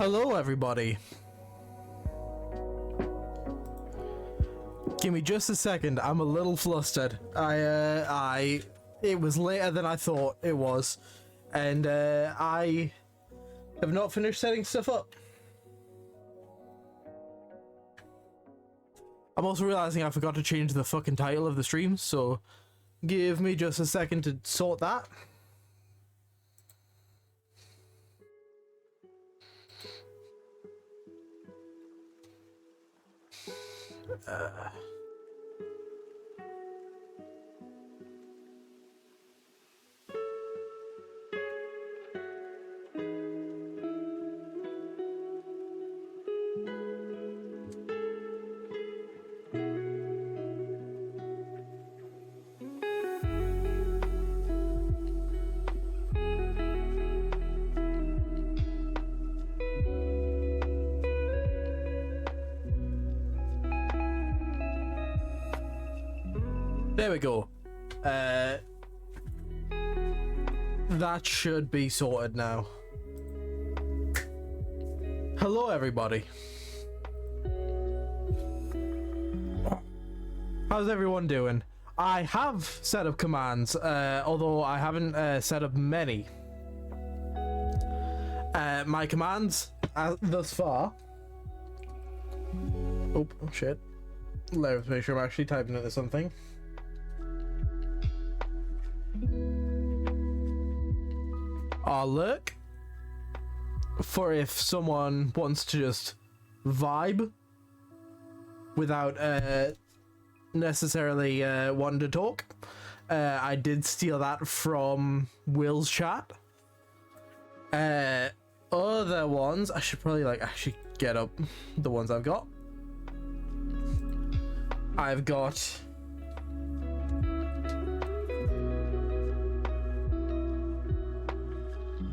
Hello, everybody. Give me just a second. I'm a little flustered. It was later than I thought it was, and I have not finished setting stuff up. I'm also realizing I forgot to change the fucking title of the stream, so give me just a second to sort that. There we go. That should be sorted now. Hello, everybody. How's everyone doing? I have set up commands, although I haven't set up many. My commands thus far. Oh shit. Let's make sure I'm actually typing into something. Look for if someone wants to just vibe without necessarily wanting to talk. I did steal that from Will's chat. Other ones, I should probably actually get up the ones I've got. I've got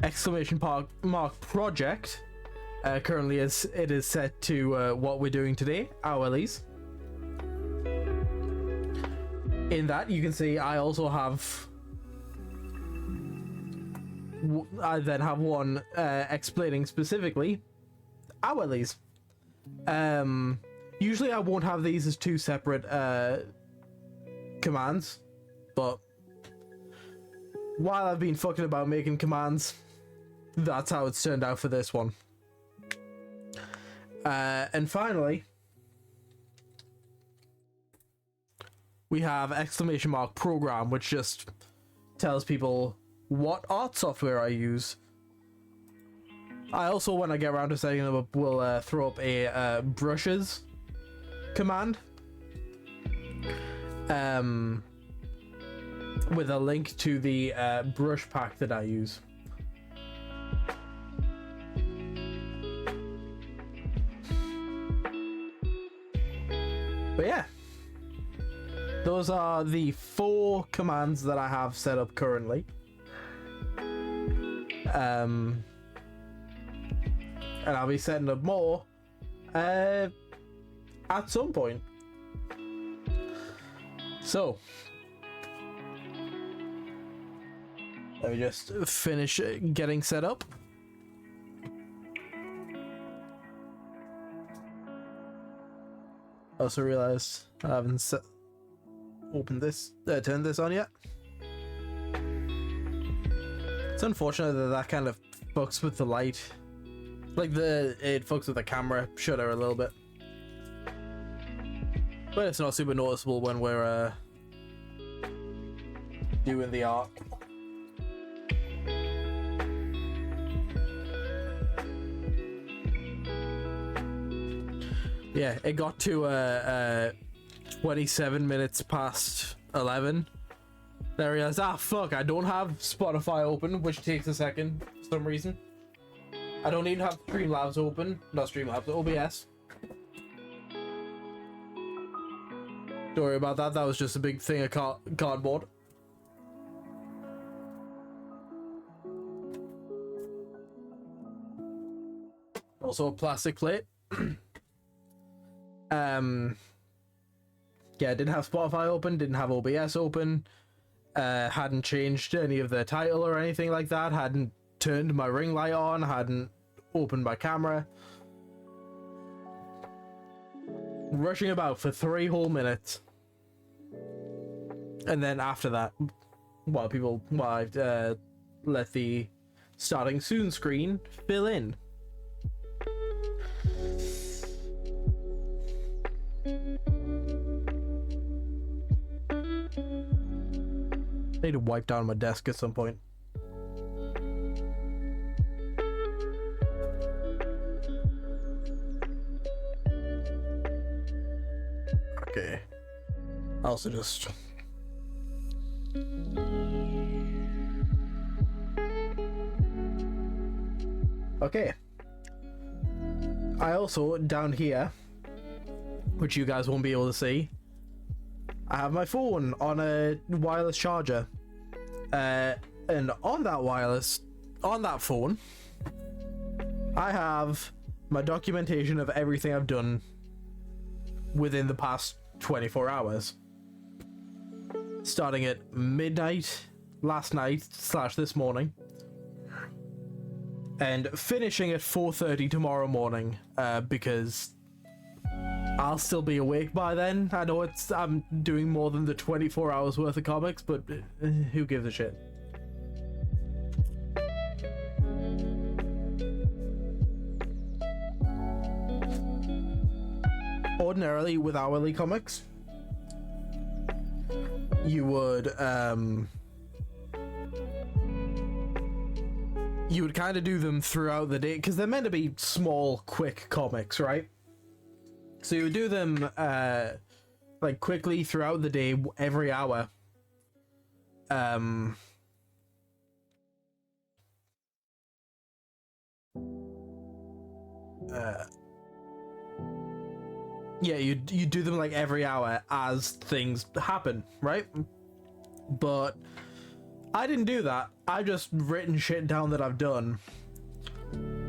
exclamation mark project. Currently it is set to what we're doing today, hourlies. In that you can see I also have I then have one explaining specifically hourlies. Usually I won't have these as two separate commands, but while I've been fucking about making commands, that's how it's turned out for this one. And finally, we have exclamation mark program, which just tells people what art software I use. I also, when I get around to setting them up, will throw up a brushes command with a link to the brush pack that I use. But yeah, those are the 4 commands that I have set up currently. And I'll be setting up more at some point. So let me just finish getting set up. Also realized I haven't opened this, turned this on yet. It's unfortunate that kind of fucks with the light. It fucks with the camera shutter a little bit. But it's not super noticeable when we're doing the art. Yeah, it got to 27 minutes past 11. Then I realized, fuck, I don't have Spotify open, which takes a second for some reason. I don't even have Streamlabs open. Not Streamlabs, OBS. Don't worry about that, that was just a big thing of cardboard. Also a plastic plate. Yeah, didn't have Spotify open, didn't have OBS open, hadn't changed any of the title or anything like that, hadn't turned my ring light on, hadn't open my camera, rushing about for 3 whole minutes, and then after that, while I let the starting soon screen fill in. I need to wipe down my desk at some point. Okay. I'll also just... Okay. I also, down here, which you guys won't be able to see, I have my phone on a wireless charger. And on that phone, I have my documentation of everything I've done within the past 24 hours. Starting at midnight last night / this morning. And finishing at 4:30 tomorrow morning, because I'll still be awake by then. I know I'm doing more than the 24 hours worth of comics, but who gives a shit? Ordinarily, with hourly comics, you would kind of do them throughout the day, because they're meant to be small, quick comics, right? So you would do them like quickly throughout the day, every hour. Yeah, you do them like every hour as things happen, right? But I didn't do that. I just written shit down that I've done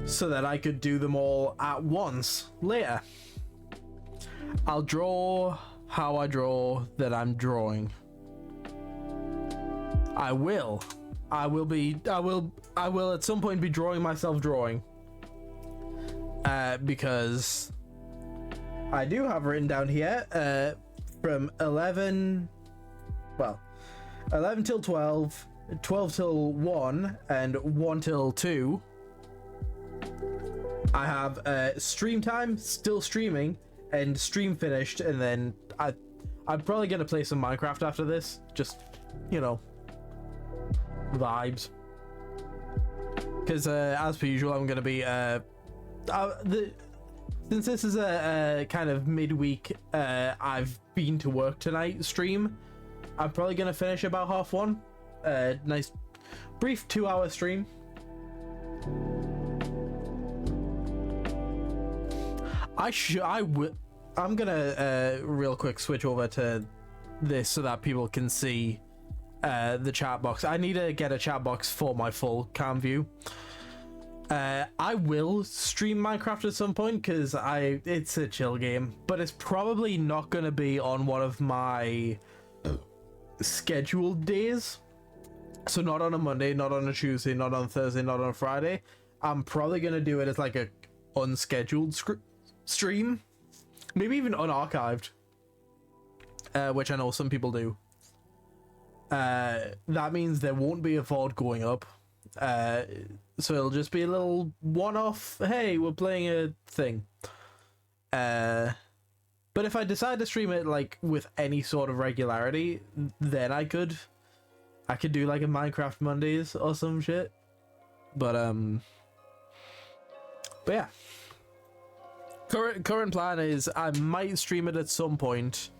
so that I could do them all at once later. I'll draw how I draw that I'm drawing. I will at some point be drawing myself drawing. Because I do have written down here from 11 till 12, 12 till 1, and 1 till 2. I have stream time, still streaming, and stream finished, and then I'm probably gonna play some Minecraft after this, just, you know, vibes. Because as per usual, I'm gonna be since this is a kind of midweek, I've been to work tonight stream, I'm probably gonna finish about 1:30. Nice brief 2-hour stream. I'm gonna real quick switch over to this so that people can see the chat box. I need to get a chat box for my full cam view. I will stream Minecraft at some point because it's a chill game, but it's probably not going to be on one of my scheduled days. So not on a Monday, not on a Tuesday, not on Thursday, not on a Friday. I'm probably going to do it as like a unscheduled stream, maybe even unarchived, which I know some people do. That means there won't be a VOD going up. So it'll just be a little one-off, hey, we're playing a thing. But if I decide to stream it like with any sort of regularity, then I could do like a Minecraft Mondays or some shit. But yeah. Current plan is I might stream it at some point.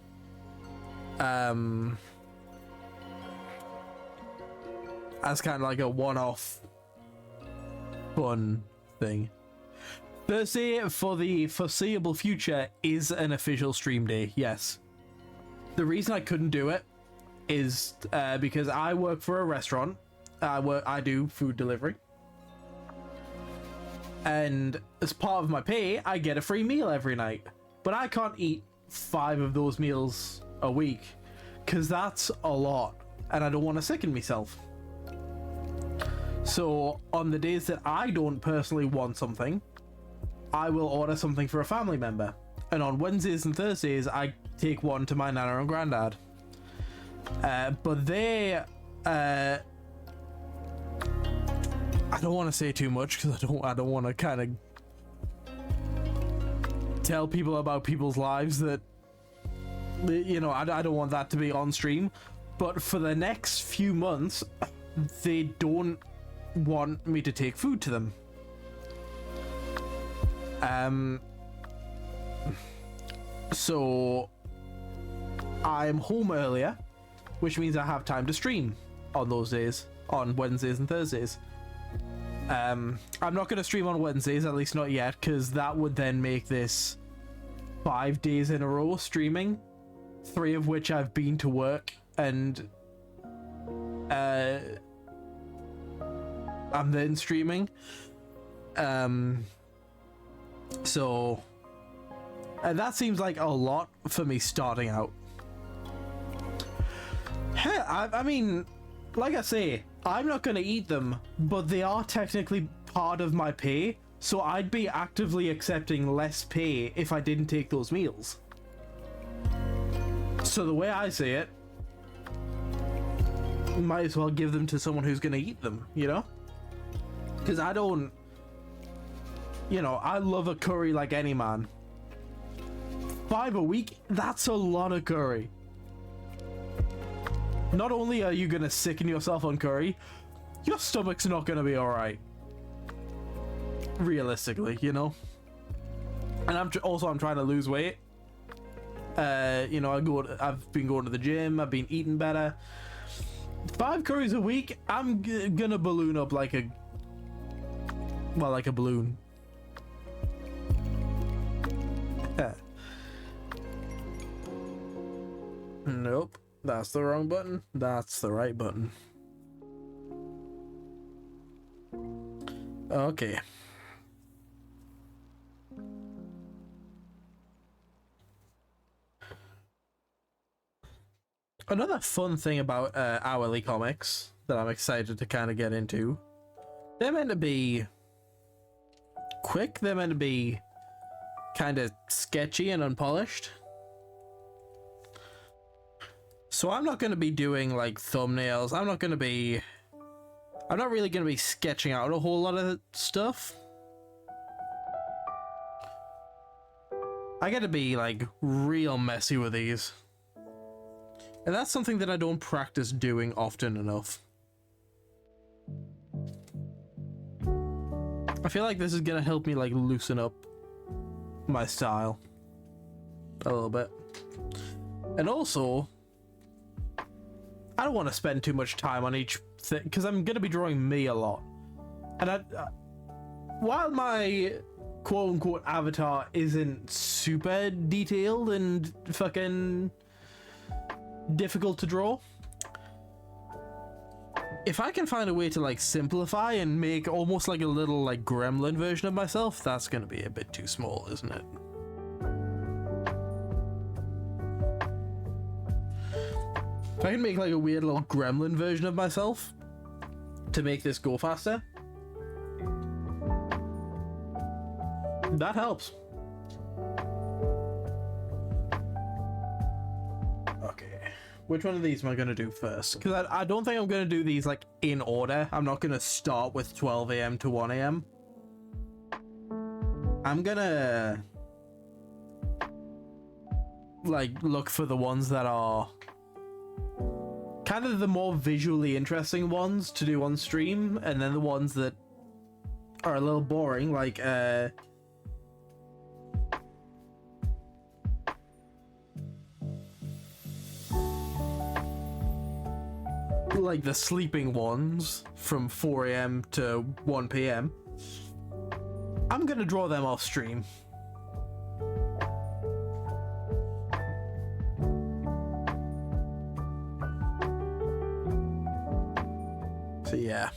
As kind of like a one-off fun thing. Thursday for the foreseeable future is an official stream day, yes. The reason I couldn't do it is because I work for a restaurant. I do food delivery. And as part of my pay, I get a free meal every night. But I can't eat 5 of those meals a week, because that's a lot. And I don't want to sicken myself. So on the days that I don't personally want something, I will order something for a family member. And on Wednesdays and Thursdays, I take one to my nana and granddad. But they, I don't want to say too much because I don't want to kind of tell people about people's lives that, you know, I don't want that to be on stream. But for the next few months, they don't want me to take food to them. So I'm home earlier, which means I have time to stream on those days, on Wednesdays and Thursdays. I'm not going to stream on Wednesdays, at least not yet, because that would then make this 5 days in a row streaming, 3 of which I've been to work, and I'm then streaming. So that seems like a lot for me starting out. Hell, I mean, like I say, I'm not going to eat them, but they are technically part of my pay, so I'd be actively accepting less pay if I didn't take those meals. So the way I say it, might as well give them to someone who's going to eat them, you know? Because I don't, you know, I love a curry like any man. 5 a week, that's a lot of curry. Not only are you gonna sicken yourself on curry, your stomach's not gonna be alright. Realistically, you know? And I'm trying to lose weight. You know, I've been going to the gym, I've been eating better. 5 curries a week, I'm gonna balloon up like a... well, like a balloon. Nope, that's the wrong button. That's the right button. Okay. Another fun thing about hourly comics that I'm excited to kind of get into, they're meant to be quick, they're meant to be kind of sketchy and unpolished. So I'm not going to be doing like thumbnails. I'm not really going to be sketching out a whole lot of stuff. I got to be like real messy with these. And that's something that I don't practice doing often enough. I feel like this is going to help me like loosen up my style a little bit. And also, I don't want to spend too much time on each thing because I'm going to be drawing me a lot. And while my quote-unquote avatar isn't super detailed and fucking difficult to draw, if I can find a way to like simplify and make almost like a little like gremlin version of myself, that's going to be a bit too small, isn't it? If I can make like a weird little gremlin version of myself to make this go faster, that helps. Okay, which one of these am I going to do first? Because I don't think I'm going to do these like in order. I'm not going to start with 12 a.m. to 1 a.m. I'm going to like look for the ones that are kind of the more visually interesting ones to do on stream, and then the ones that are a little boring, like the sleeping ones from 4 a.m. to 1 p.m. I'm gonna draw them off stream. So yeah.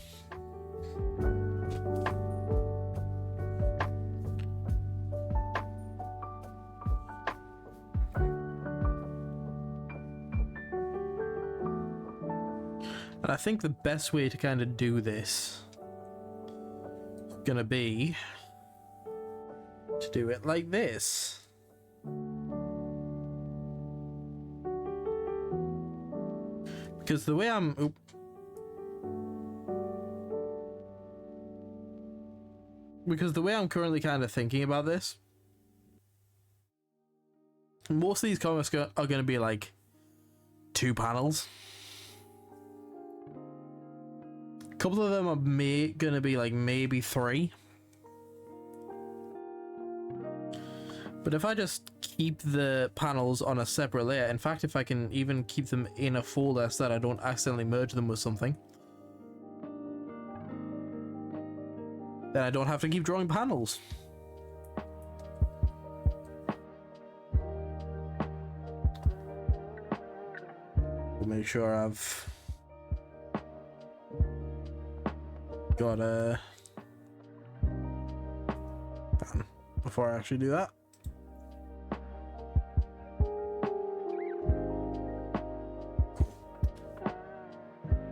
And I think the best way to kind of do this gonna be to do it like this. Because the way I'm currently kind of thinking about this, most of these comics are going to be like 2 panels. A couple of them are going to be like maybe 3. But if I just keep the panels on a separate layer, in fact, if I can even keep them in a folder so that I don't accidentally merge them with something, then I don't have to keep drawing panels. We'll make sure I've got a pan before I actually do that.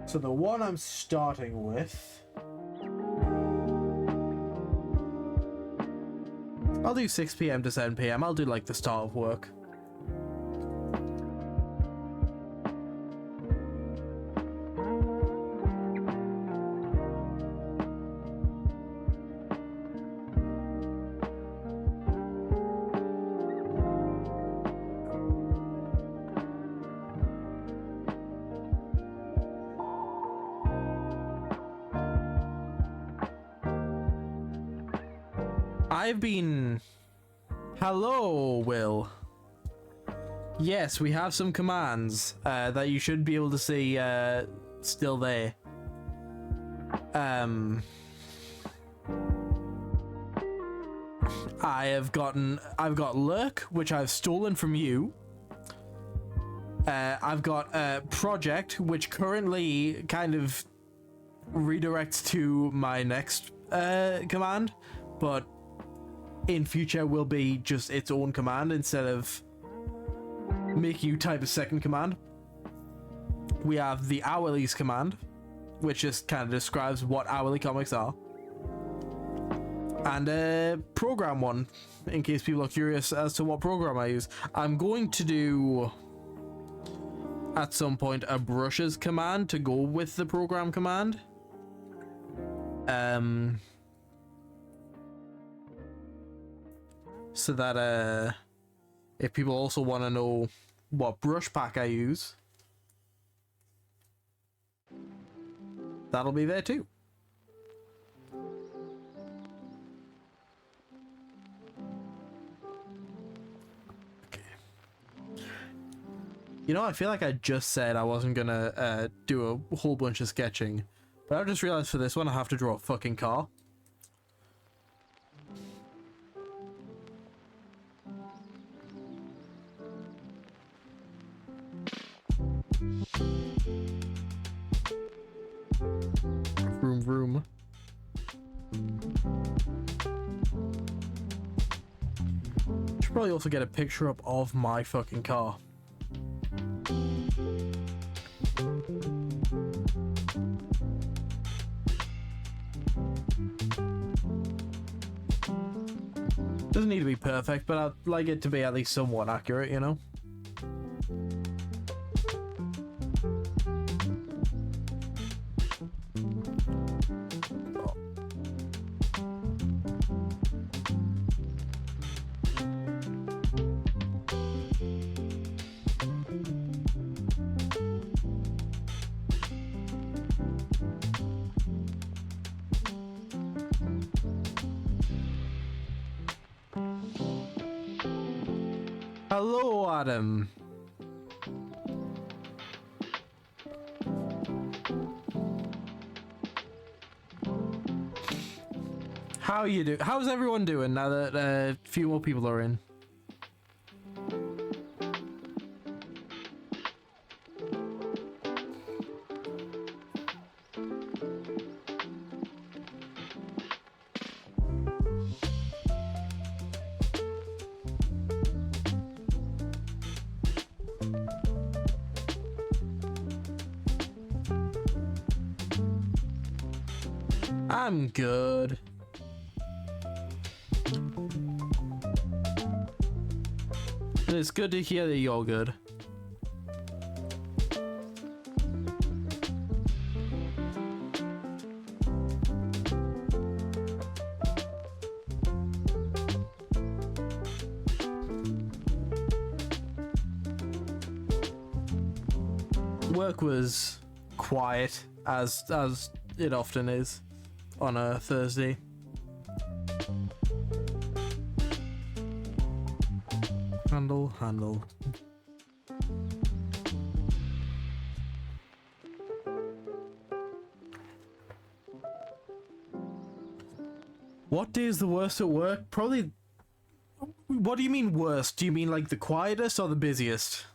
So the one I'm starting with, I'll do 6 PM to 7 PM. I'll do like the start of work. Hello, Will. Yes, we have some commands that you should be able to see still there. I've got Lurk, which I've stolen from you. I've got Project, which currently kind of redirects to my next command, but in future will be just its own command instead of making you type a second command. We have the Hourlies command, which just kind of describes what hourly comics are, and a program one, in case people are curious as to what program I use. I'm going to do at some point a brushes command to go with the program command. So that if people also want to know what brush pack I use, that'll be there too. Okay. You know, I feel like I just said I wasn't gonna do a whole bunch of sketching, but I just realized for this one I have to draw a fucking car. Vroom vroom. Should probably also get a picture up of my fucking car. Doesn't need to be perfect, but I'd like it to be at least somewhat accurate, you know? Hello, Adam. How you do? How's everyone doing now that a few more people are in? I'm good. It's good to hear that you're good. Work was quiet, as it often is on a Thursday. Handle. What day is the worst at work? Probably. What do you mean worst? Do you mean like the quietest or the busiest?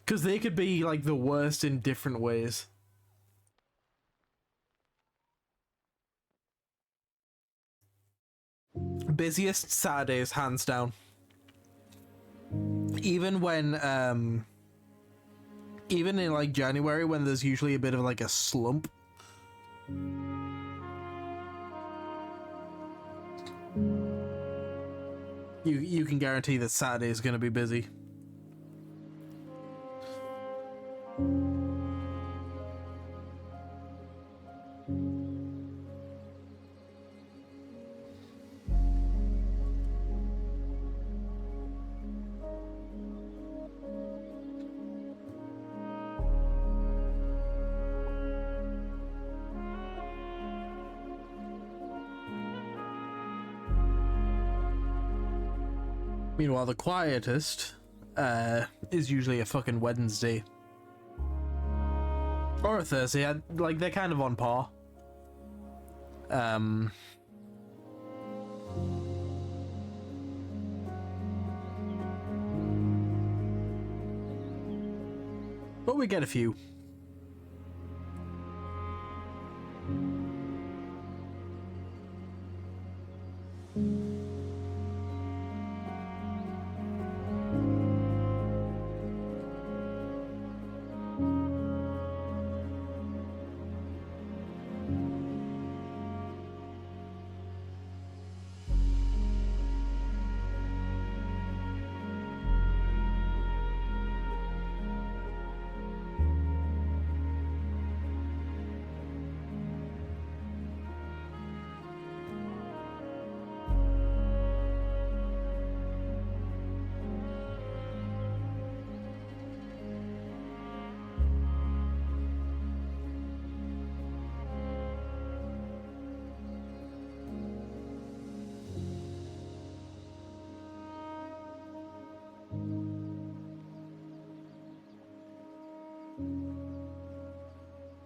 Because they could be like the worst in different ways. Busiest Saturdays, hands down. Even when even in like January, when there's usually a bit of like a slump, you can guarantee that Saturday is going to be busy. Meanwhile, the quietest is usually a fucking Wednesday. Or a Thursday. Like, they're kind of on par. But we get a few.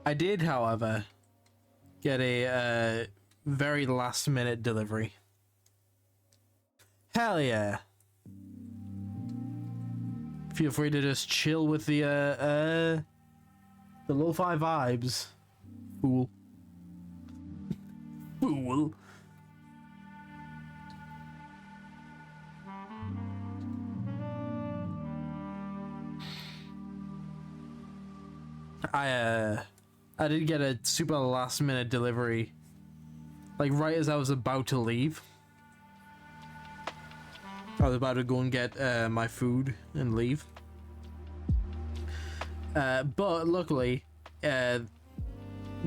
I did, however, get a very last minute delivery. Hell yeah. Feel free to just chill with the lo-fi vibes. Fool. Fool. I did get a super last minute delivery, like right as I was about to leave. I was about to go and get my food and leave. But luckily, the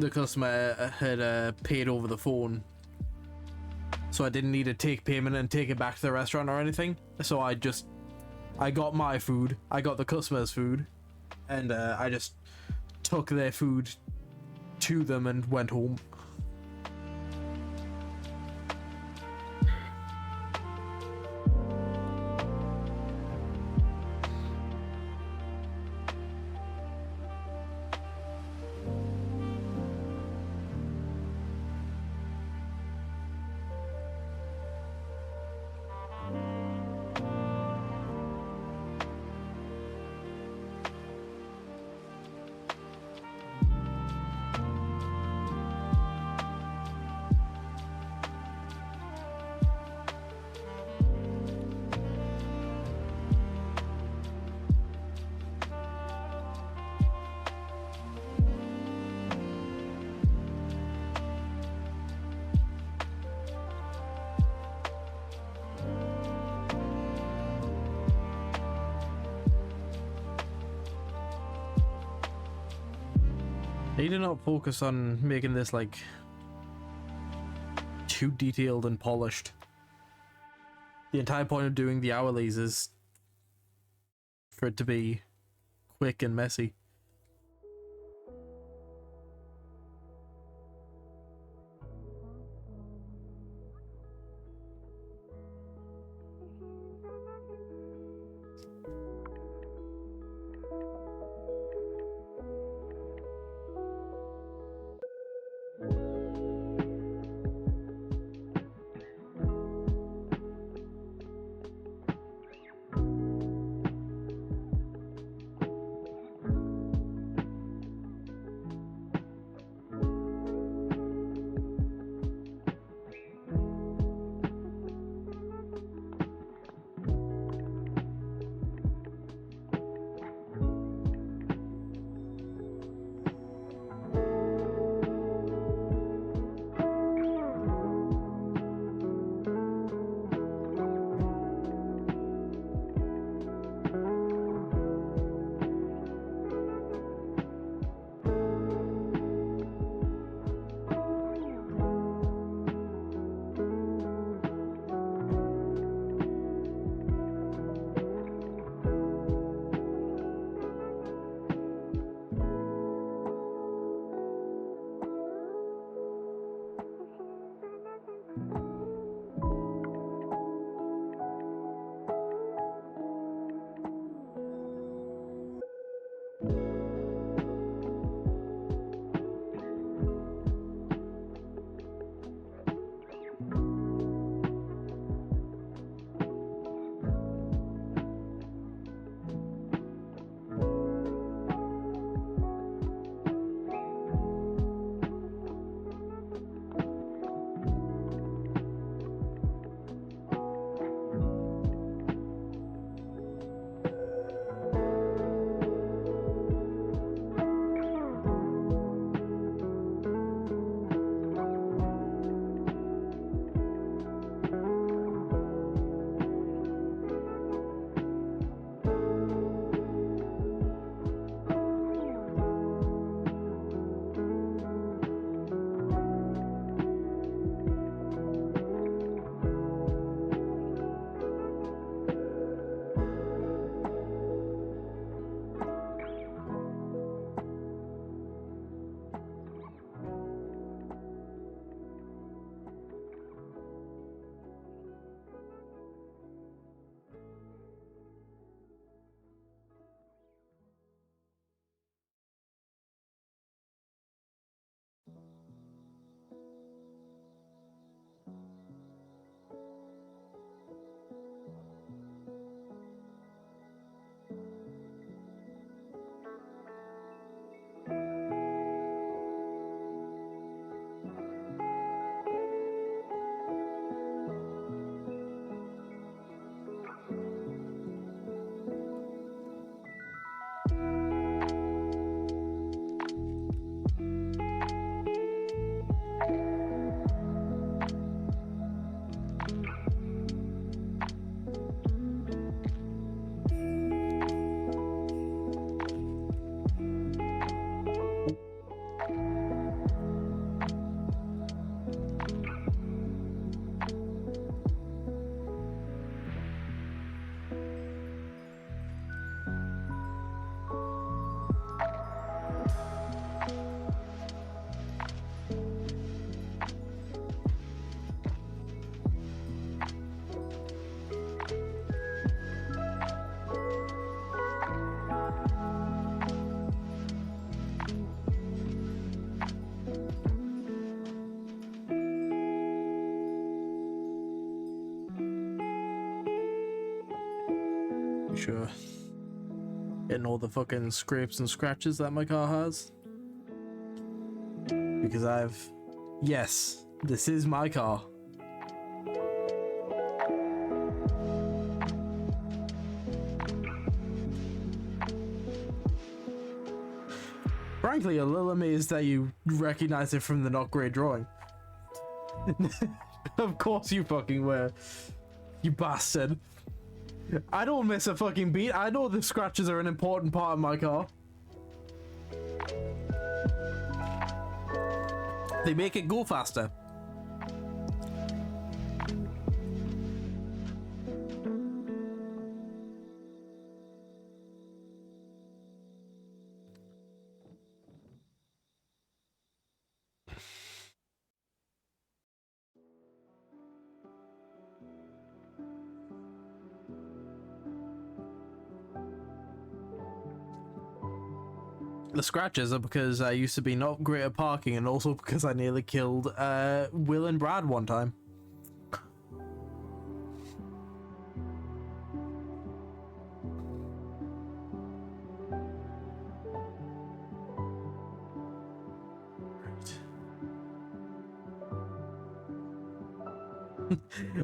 customer had paid over the phone, so I didn't need to take payment and take it back to the restaurant or anything. So I got my food, I got the customer's food, and I just took their food to them and went home. Need to not focus on making this like too detailed and polished. The entire point of doing the hourlies is for it to be quick and messy. Sure. Getting all the fucking scrapes and scratches that my car has. Because yes, this is my car. Frankly, a little amazed that you recognize it from the not great drawing. Of course you fucking were. You bastard. I don't miss a fucking beat. I know the scratches are an important part of my car. They make it go faster. The scratches are because I used to be not great at parking, and also because I nearly killed Will and Brad one time.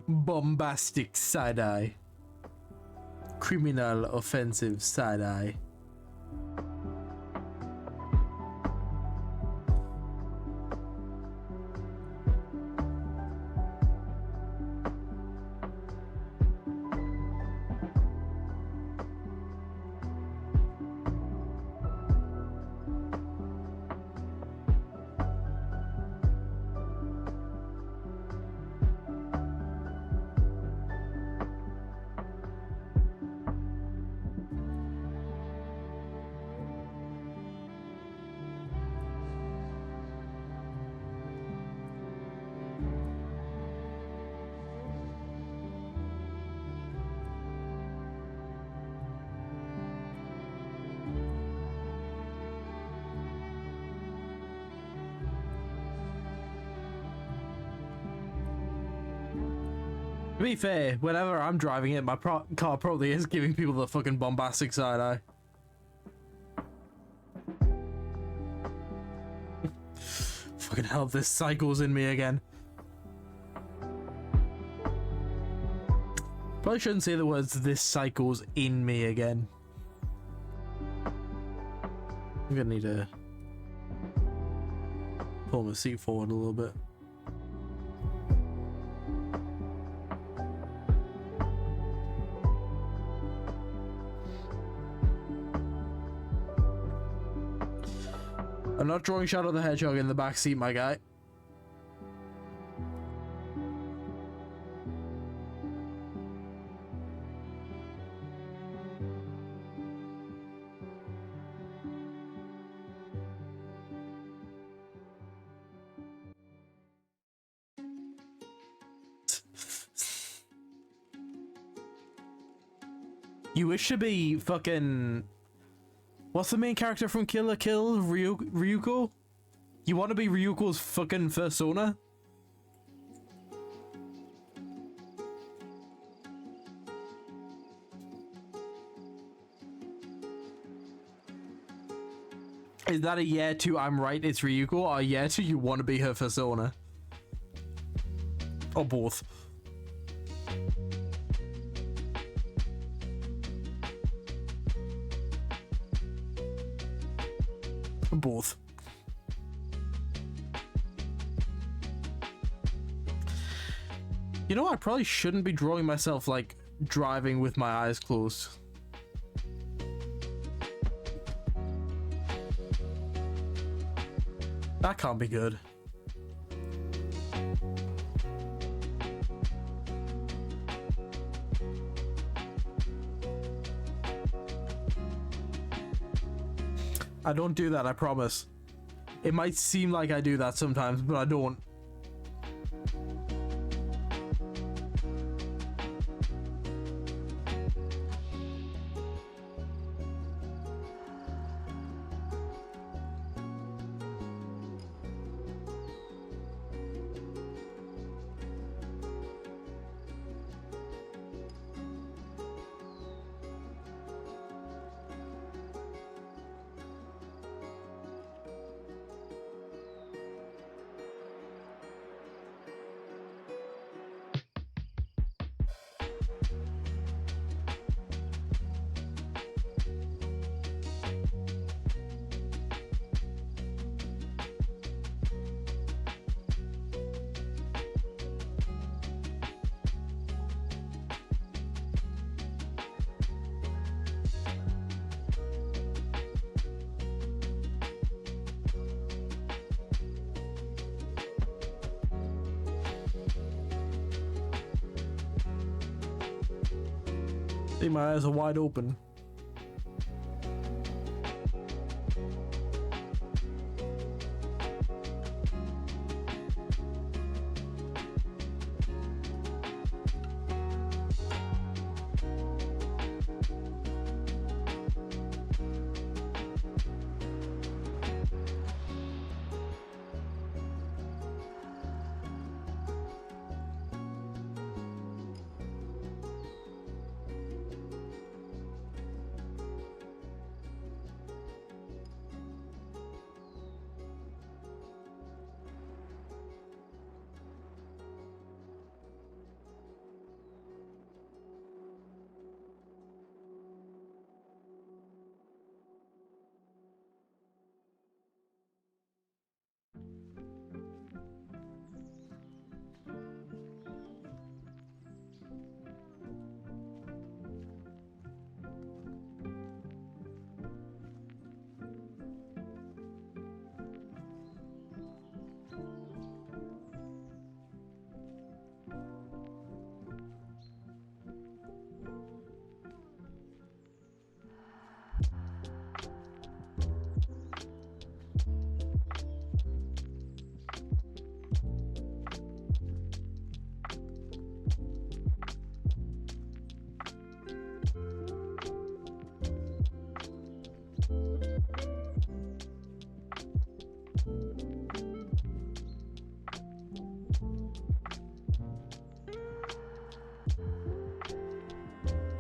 Bombastic side-eye. Criminal offensive side-eye. To be fair, whenever I'm driving it, my car probably is giving people the fucking bombastic side-eye. Fucking hell, this cycle's in me again. Probably shouldn't say the words, this cycle's in me again. I'm gonna need to pull my seat forward a little bit. I'm not drawing Shadow the Hedgehog in the back seat, my guy. You wish to be fucking... What's the main character from Kill la Kill? Ryuko? You want to be Ryuko's fucking persona? Is that a yeah to I'm right, it's Ryuko, or a yeah to you want to be her persona? Or both? Both. You know, I probably shouldn't be drawing myself like driving with my eyes closed. That can't be good. I don't do that, I promise. It might seem like I do that sometimes, but I don't. See, my eyes are wide open.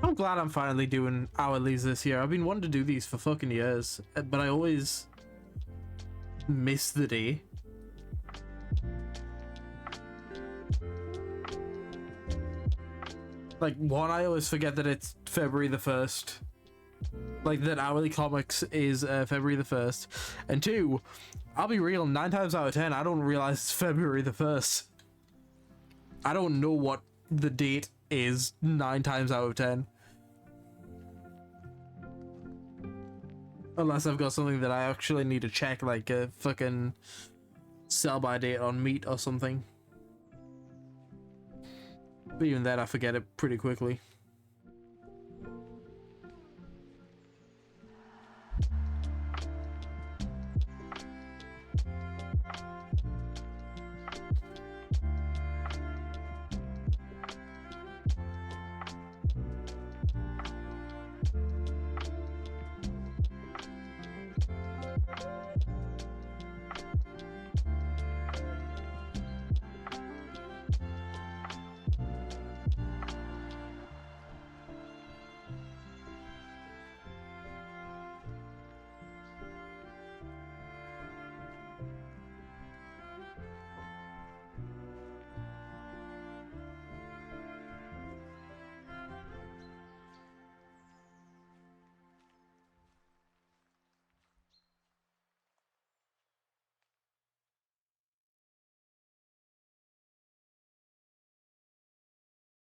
I'm glad I'm finally doing hourlies this year. I've been wanting to do these for fucking years, but I always miss the day. Like, one, I always forget that it's February the 1st. Like, that Hourly Comics is February the 1st. And two, I'll be real, 9 times out of 10, I don't realize it's February the 1st. I don't know what the date is 9 times out of 10. Unless I've got something that I actually need to check, like a fucking sell-by date on meat or something. But even then, I forget it pretty quickly.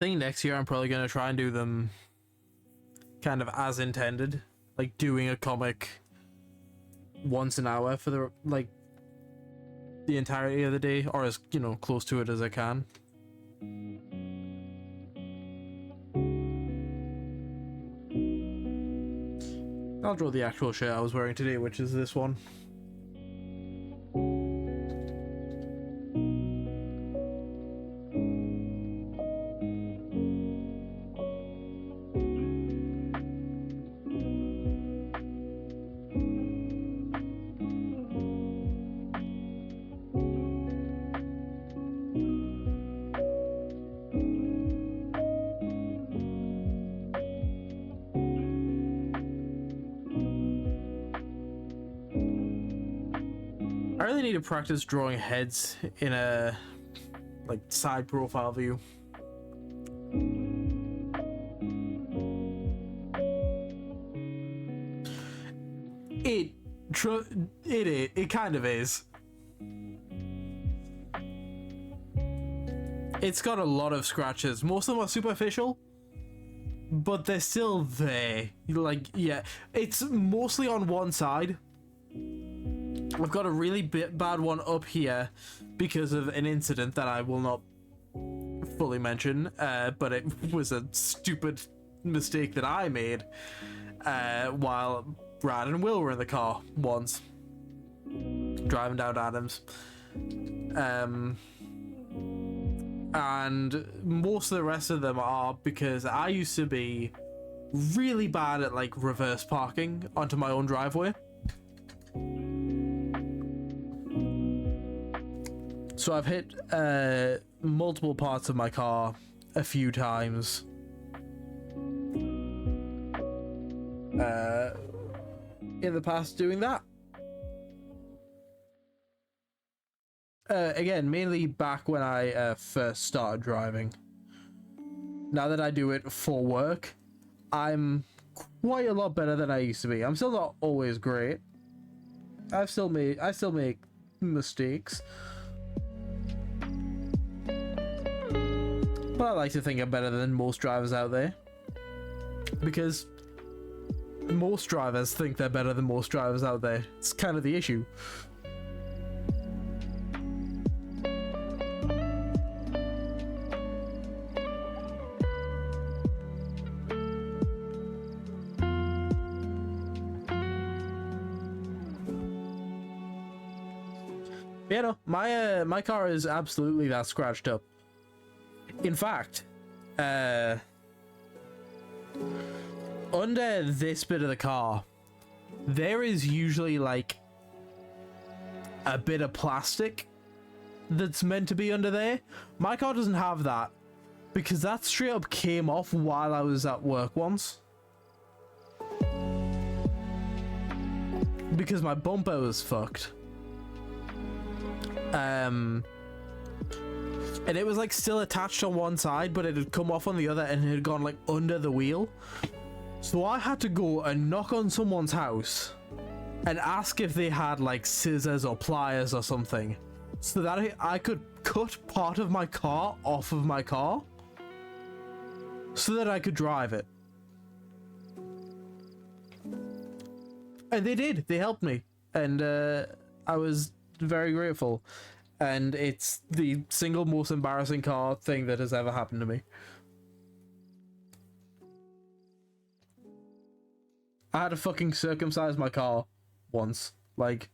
I think next year I'm probably going to try and do them kind of as intended, like doing a comic once an hour for the the entirety of the day, or as, you know, close to it as I can. I'll draw the actual shirt I was wearing today, which is this one. I really need to practice drawing heads in a side profile view. It kind of is. It's got a lot of scratches. Most of them are superficial, but they're still there. Yeah, it's mostly on one side. I've got a really bad one up here because of an incident that I will not fully mention, but it was a stupid mistake that I made while Brad and Will were in the car once, driving down Adams. And most of the rest of them are because I used to be really bad at like reverse parking onto my own driveway. So I've hit multiple parts of my car a few times. In the past doing that. Again, mainly back when I first started driving. Now that I do it for work, I'm quite a lot better than I used to be. I'm still not always great. I still make mistakes. But I like to think I'm better than most drivers out there. Because most drivers think they're better than most drivers out there. It's kind of the issue. Yeah, no, my car is absolutely that scratched up. In fact, under this bit of the car, there is usually like a bit of plastic that's meant to be under there. My car doesn't have that because that straight up came off while I was at work once. Because my bumper was fucked. And it was like still attached on one side, but it had come off on the other and it had gone like under the wheel. So I had to go and knock on someone's house and ask if they had like scissors or pliers or something so that I could cut part of my car off of my car so that I could drive it. And they did. They helped me. And I was very grateful. And it's the single most embarrassing car thing that has ever happened to me. I had to fucking circumcise my car once. Like...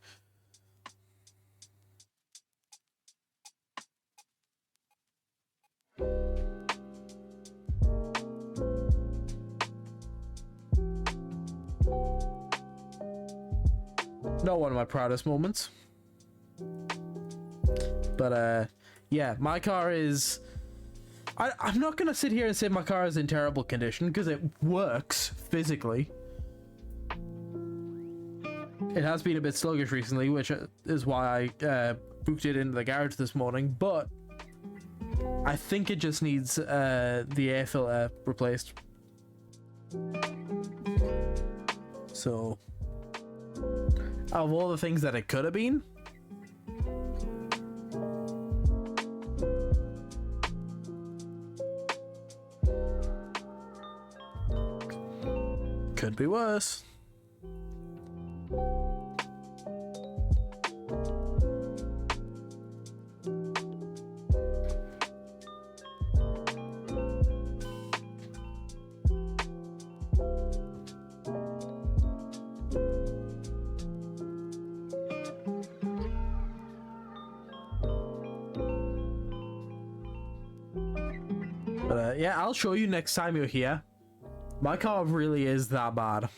Not one of my proudest moments. But, yeah, my car is... I'm not going to sit here and say my car is in terrible condition, because it works physically. It has been a bit sluggish recently, which is why I booked it into the garage this morning, but I think it just needs the air filter replaced. So, out of all the things that it could have been, could be worse. But yeah, I'll show you next time you're here. My car really is that bad.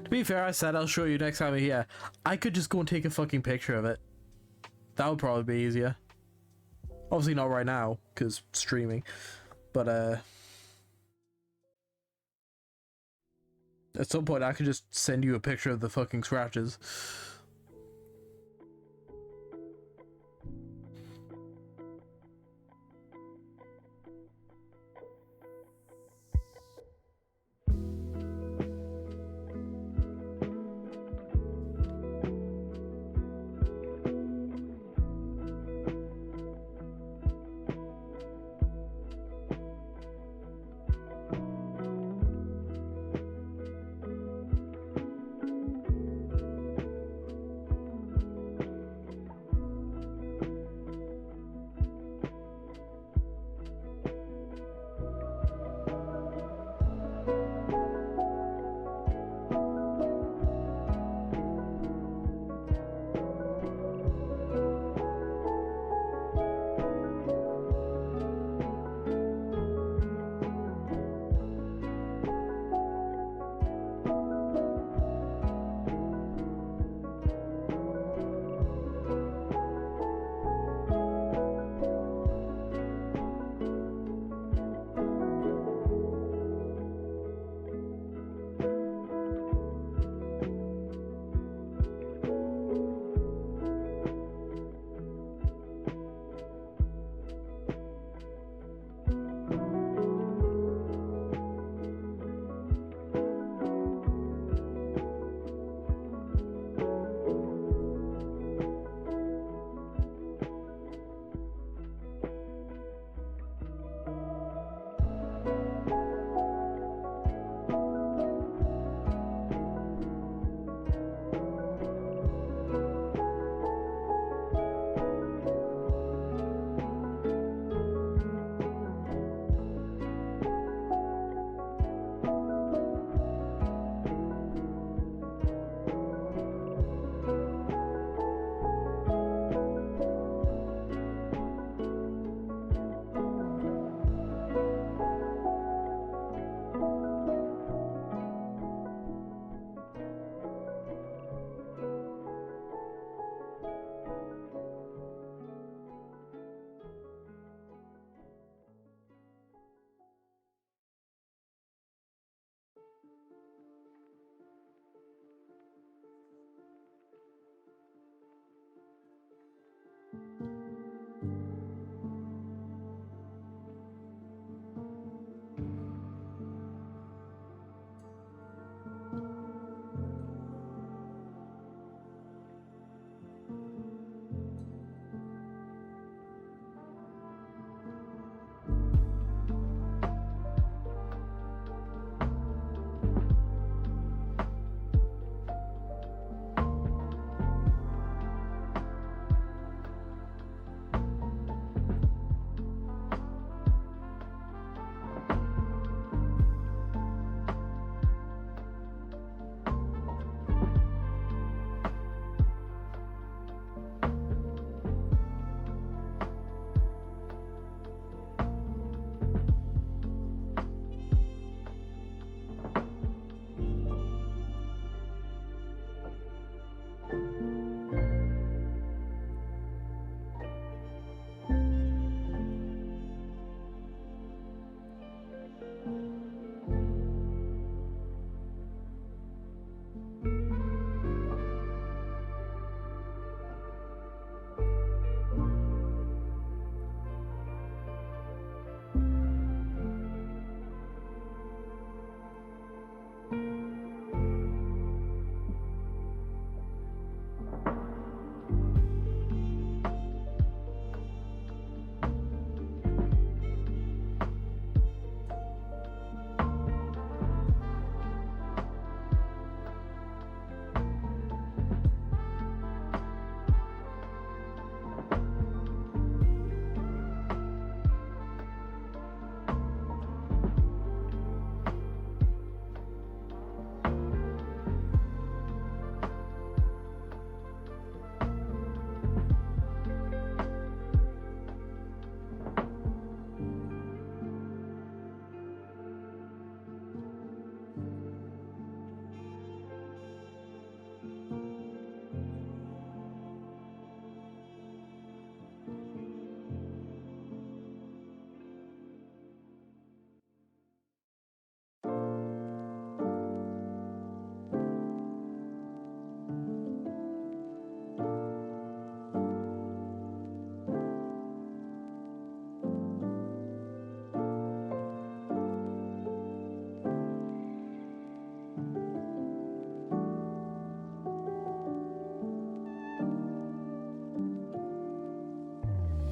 To be fair, I said I'll show you next time we're here. I could just go and take a fucking picture of it. That would probably be easier. Obviously not right now, because streaming. But, at some point I could just send you a picture of the fucking scratches.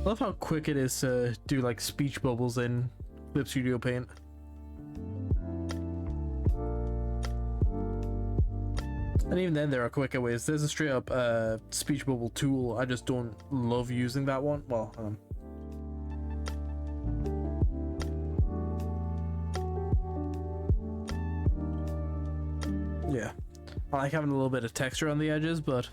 love how quick it is to do like speech bubbles in Clip Studio Paint. And even then there are quicker ways. There's a straight up speech bubble tool. I just don't love using that one. Well, yeah. I like having a little bit of texture on the edges, but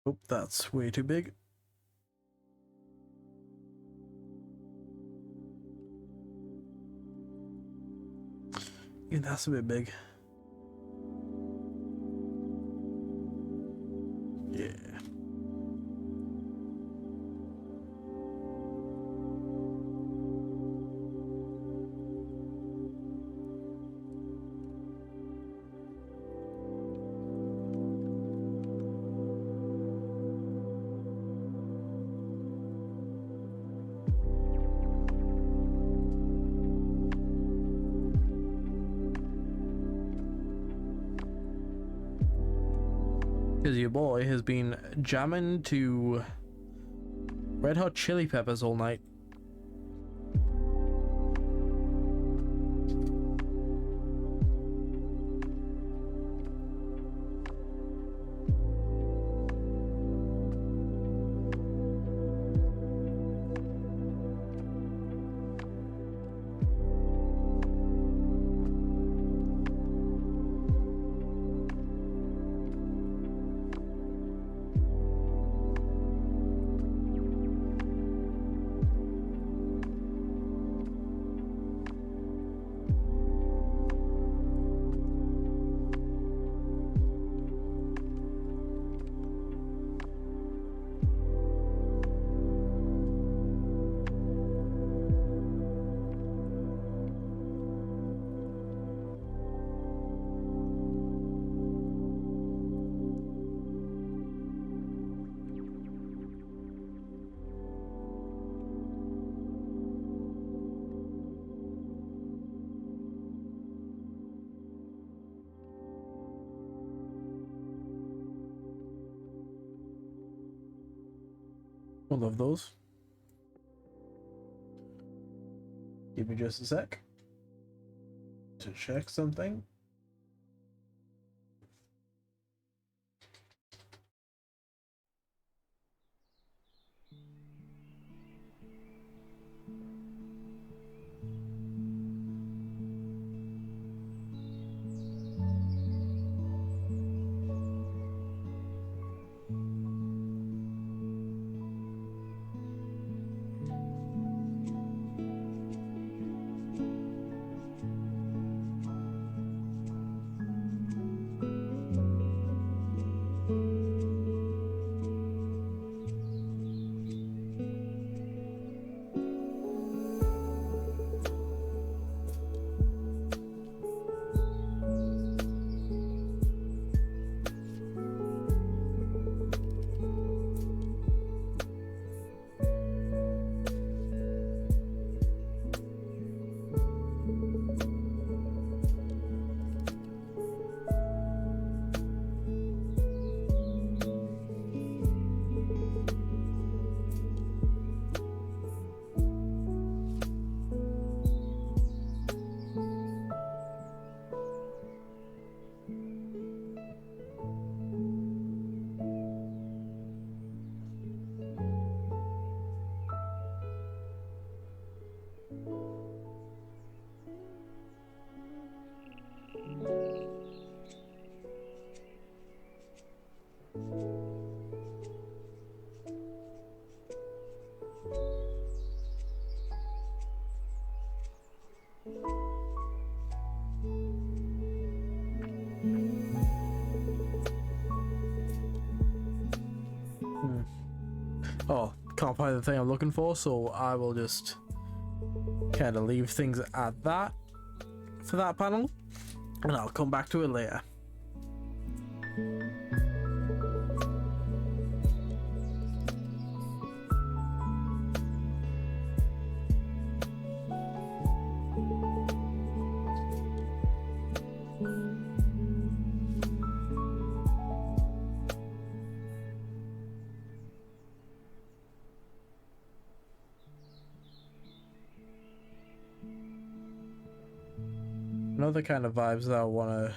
oh, that's way too big. Yeah, that's a bit big. Yeah. Because your boy has been jamming to Red Hot Chili Peppers all night. I love those. Give me just a sec to check something. Oh, can't find the thing I'm looking for, so I will just kind of leave things at that for that panel, and I'll come back to it later. Another kind of vibes that I want to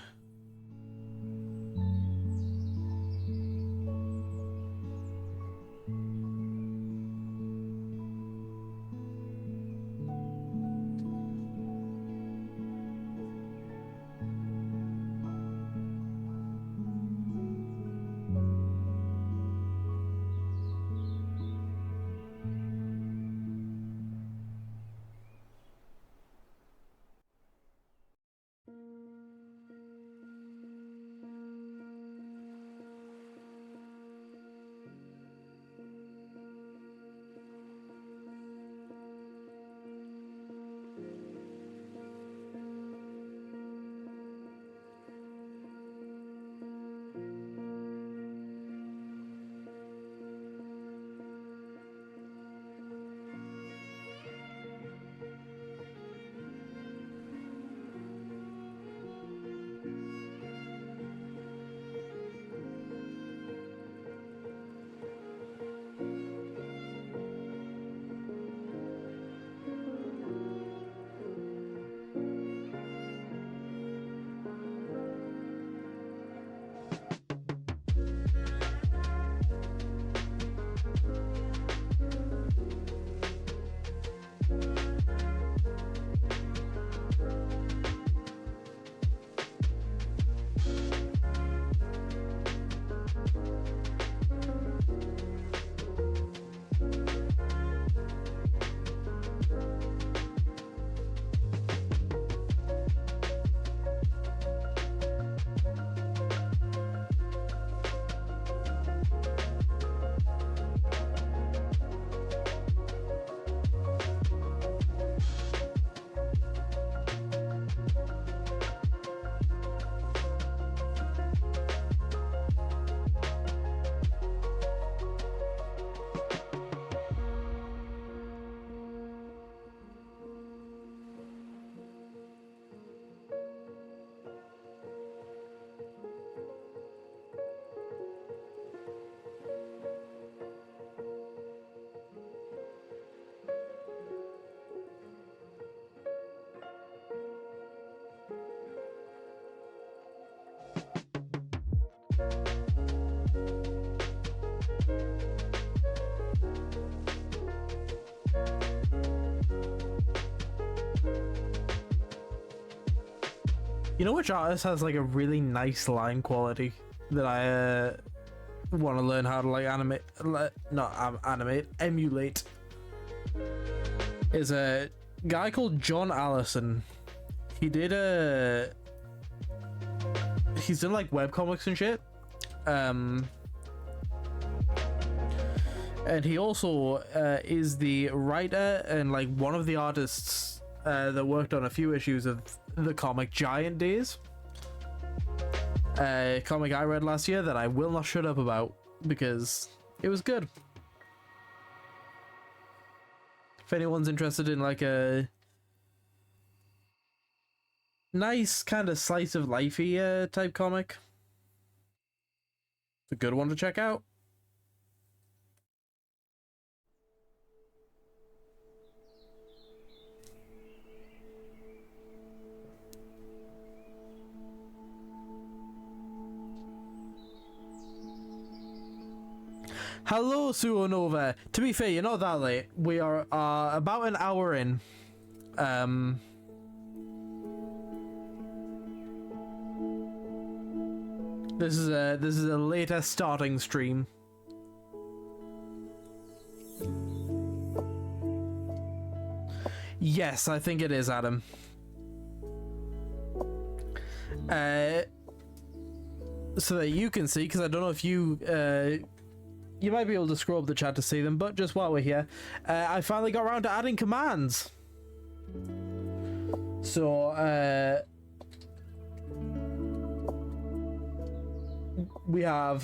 You know which artist has like a really nice line quality that I want to learn how to like emulate? Is a guy called John Allison. He did he's done like webcomics and shit. And he also is the writer and like one of the artists that worked on a few issues of the comic Giant Days, a comic I read last year that I will not shut up about because it was good. If anyone's interested in like a nice kind of slice of lifey type comic, it's a good one to check out. Hello, Suonova. To be fair, you're not that late. We are about an hour in. This is a later starting stream. Yes, I think it is, Adam. So that you can see, because I don't know if you you might be able to scroll up the chat to see them, but just while we're here, I finally got around to adding commands. So, we have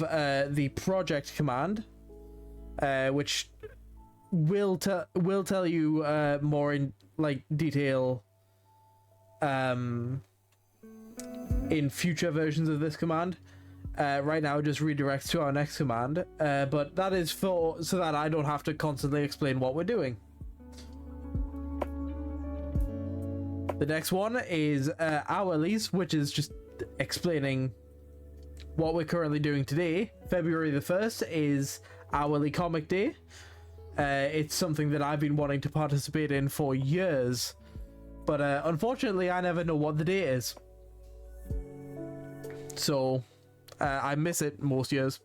the project command, which will tell you more in like detail in future versions of this command. Right now it just redirects to our next command, but that is so that I don't have to constantly explain what we're doing. The next one is hourlies, which is just explaining what we're currently doing today. February the 1st is hourly comic day. It's something that I've been wanting to participate in for years, but unfortunately I never know what the date is. So I miss it most years,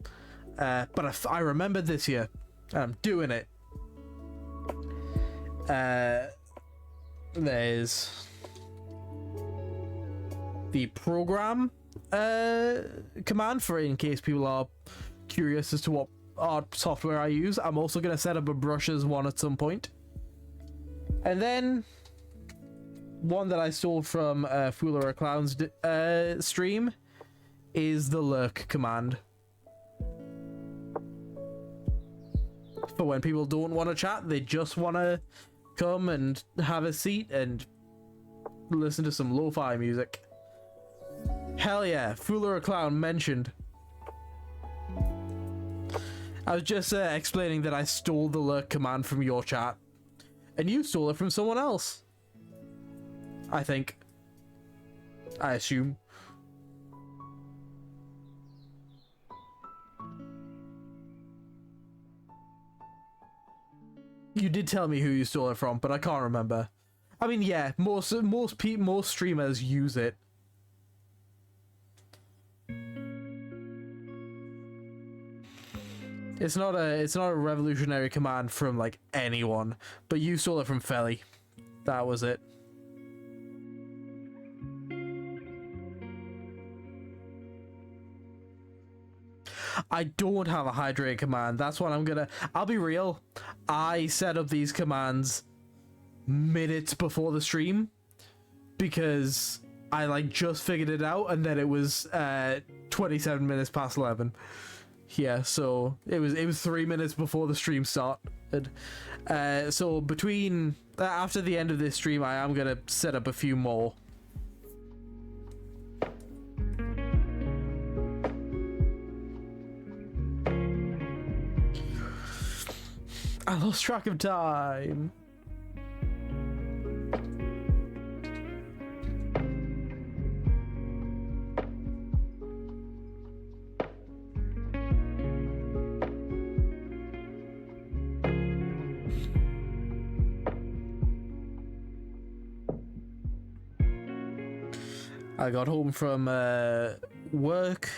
but I remember this year and I'm doing it. There's the program command, for in case people are curious as to what art software I use. I'm also going to set up a brushes one at some point. And then one that I stole from Fool or a Clown's stream is the lurk command. For when people don't want to chat, they just want to come and have a seat and listen to some lo-fi music. Hell yeah, Fool or a Clown mentioned. I was just explaining that I stole the lurk command from your chat, and you stole it from someone else. I think. I assume. You did tell me who you stole it from, but I can't remember. I mean, yeah, most streamers use it. It's not a revolutionary command from like anyone, but you stole it from Felly. That was it. I don't have a hydrate command. That's what I'll be real. I set up these commands minutes before the stream because I like just figured it out, and then it was 27 minutes past 11. Yeah, so it was 3 minutes before the stream started. So between after the end of this stream, I am gonna set up a few more. I lost track of time. I got home from work,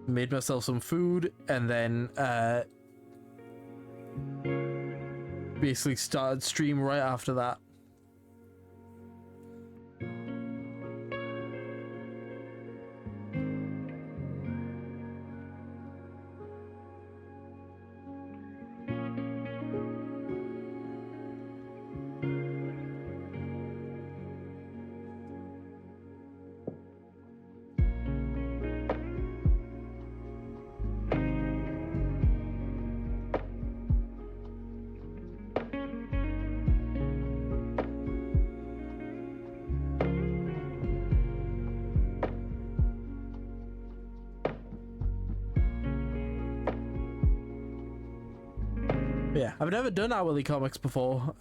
made myself some food, and then basically started stream right after that. Yeah, I've never done hourly comics before,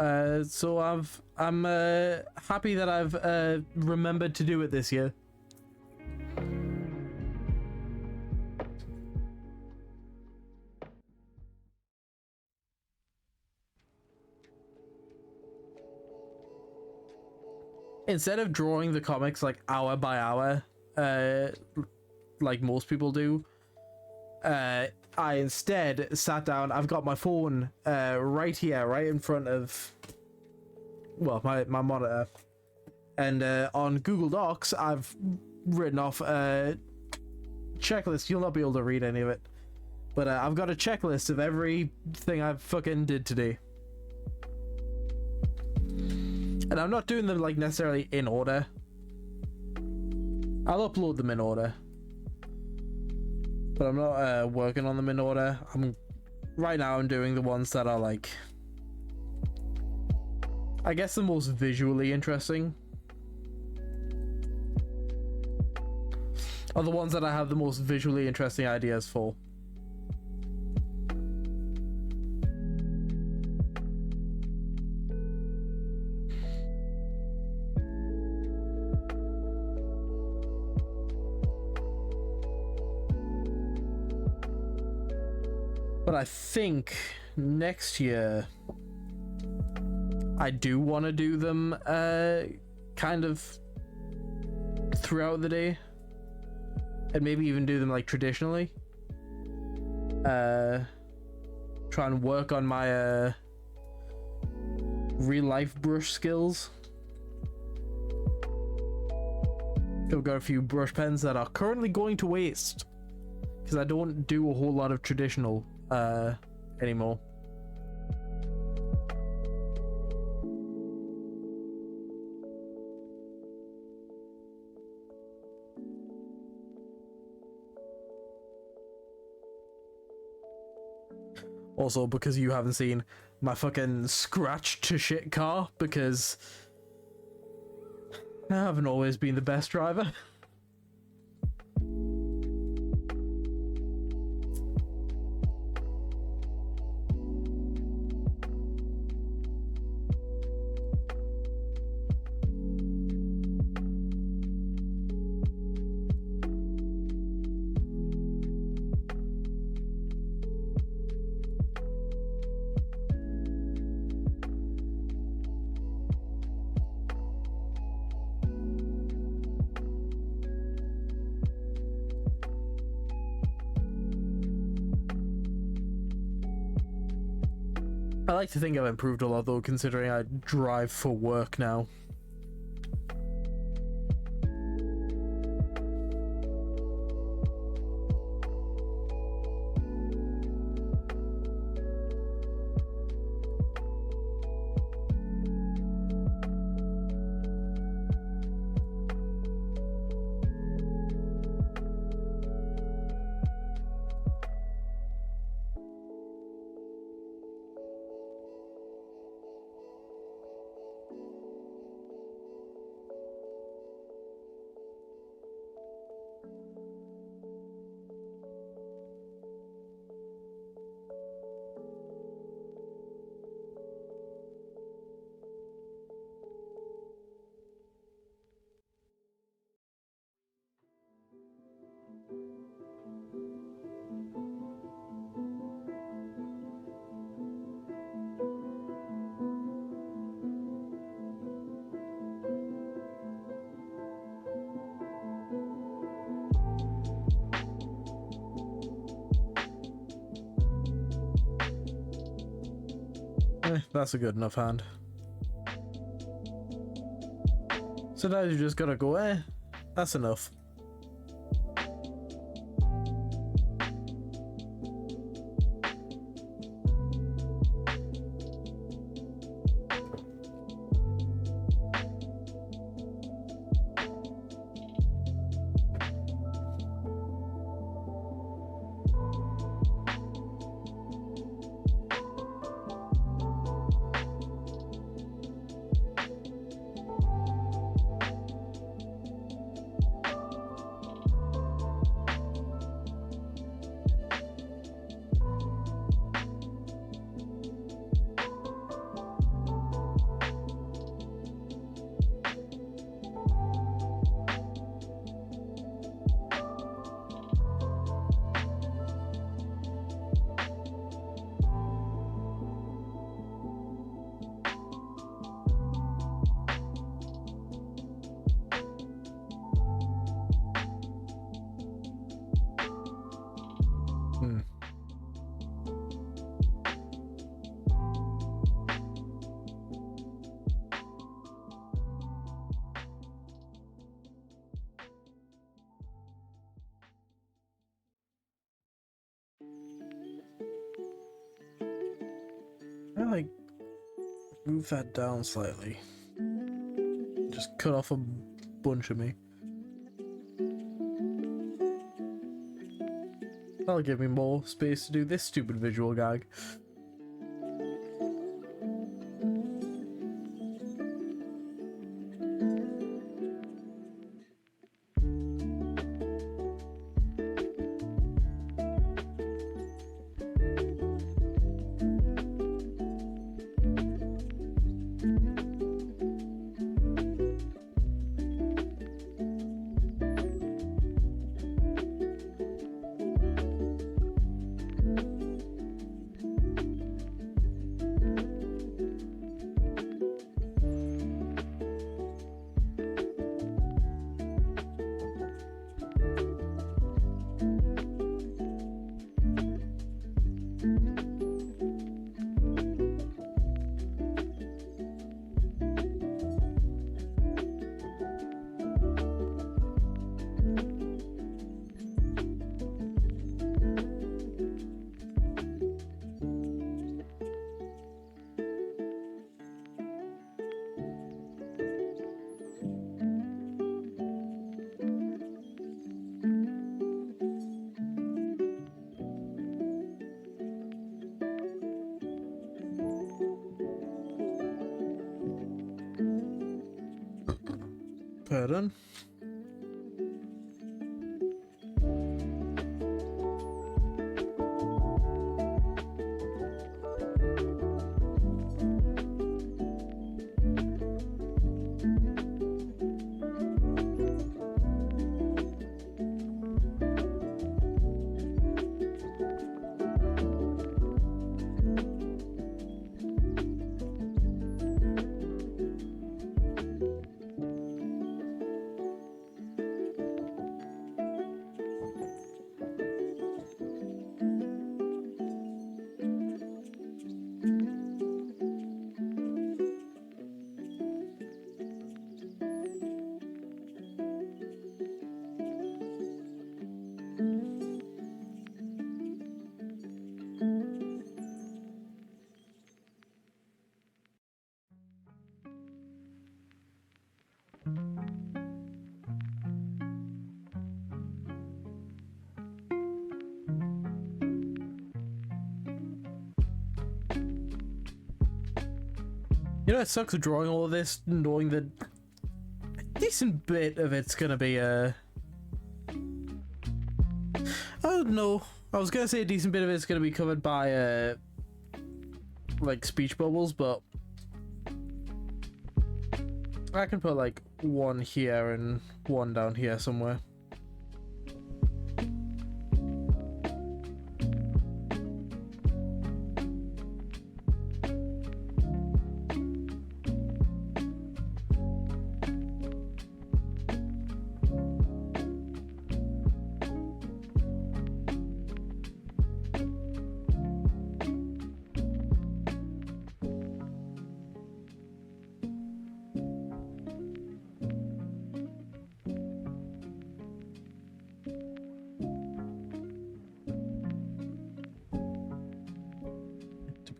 so I'm happy that I've remembered to do it this year. Instead of drawing the comics like hour by hour, like most people do, I instead sat down. I've got my phone right here, right in front of, well, my monitor, and on Google Docs I've written off checklist. You'll not be able to read any of it. But I've got a checklist of everything I fucking did today. And I'm not doing them like necessarily in order. I'll upload them in order. But I'm not working on them in order. Right now I'm doing the ones that are like, I guess, the most visually interesting. Are the ones that I have the most visually interesting ideas for. But I think next year I do want to do them kind of throughout the day, and maybe even do them like traditionally. Try and work on my real life brush skills. I've got a few brush pens that are currently going to waste because I don't do a whole lot of traditional anymore. Also, because you haven't seen my fucking scratched to shit car, because I haven't always been the best driver. I like to think I've improved a lot though, considering I drive for work now. That's a good enough hand. Sometimes you just gotta go, that's enough. like move that down slightly? Just cut off a bunch of me. That'll give me more space to do this stupid visual gag. Pardon? You know, it sucks drawing all of this, knowing that a decent bit of it's gonna be I don't know. I was gonna say a decent bit of it's gonna be covered by like speech bubbles, but I can put like one here and one down here somewhere.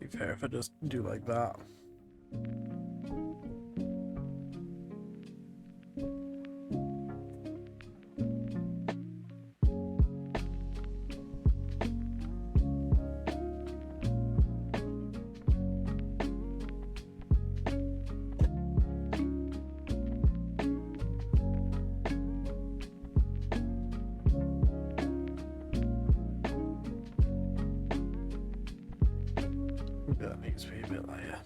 Fair if I just do like that. That needs to be a bit lighter.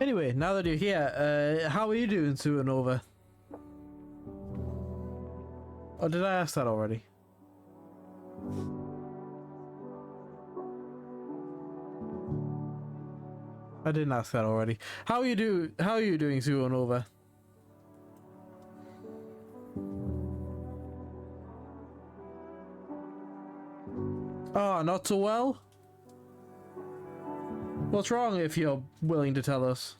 Anyway, now that you're here, how are you doing, Supernova? Or did I ask that already? I didn't ask that already. How are you doing, Supernova? Oh, not so well? What's wrong, if you're willing to tell us?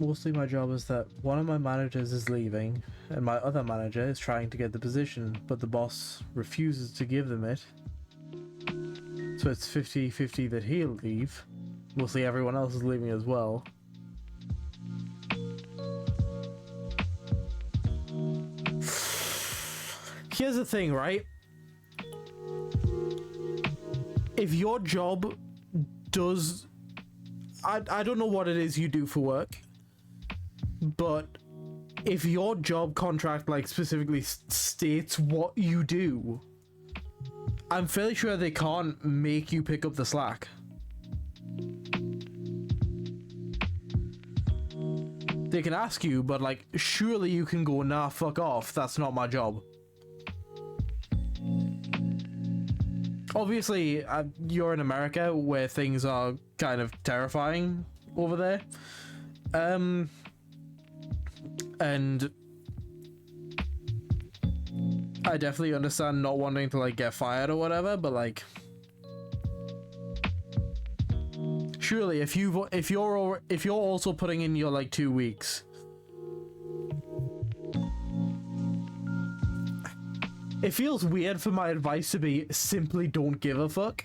Mostly my job is that one of my managers is leaving and my other manager is trying to get the position, but the boss refuses to give them it. So it's 50-50 that he'll leave. Mostly everyone else is leaving as well. Here's the thing, right? If your job does... I don't know what it is you do for work, but if your job contract like specifically states what you do, I'm fairly sure they can't make you pick up the slack. They can ask you, but like surely you can go, nah, fuck off, that's not my job. Obviously, you're in America where things are kind of terrifying over there. And I definitely understand not wanting to like get fired or whatever, but like surely if you're also putting in your like 2 weeks, it feels weird for my advice to be simply don't give a fuck,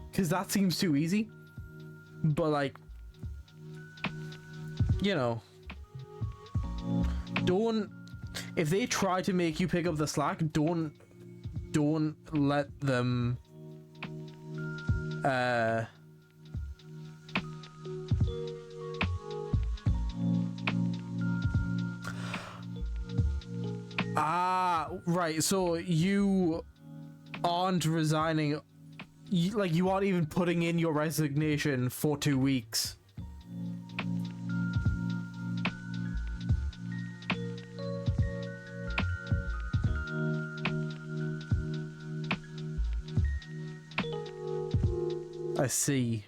because that seems too easy. But like, you know, don't, if they try to make you pick up the slack, don't let them right, so you aren't resigning, you aren't even putting in your resignation for 2 weeks. I see.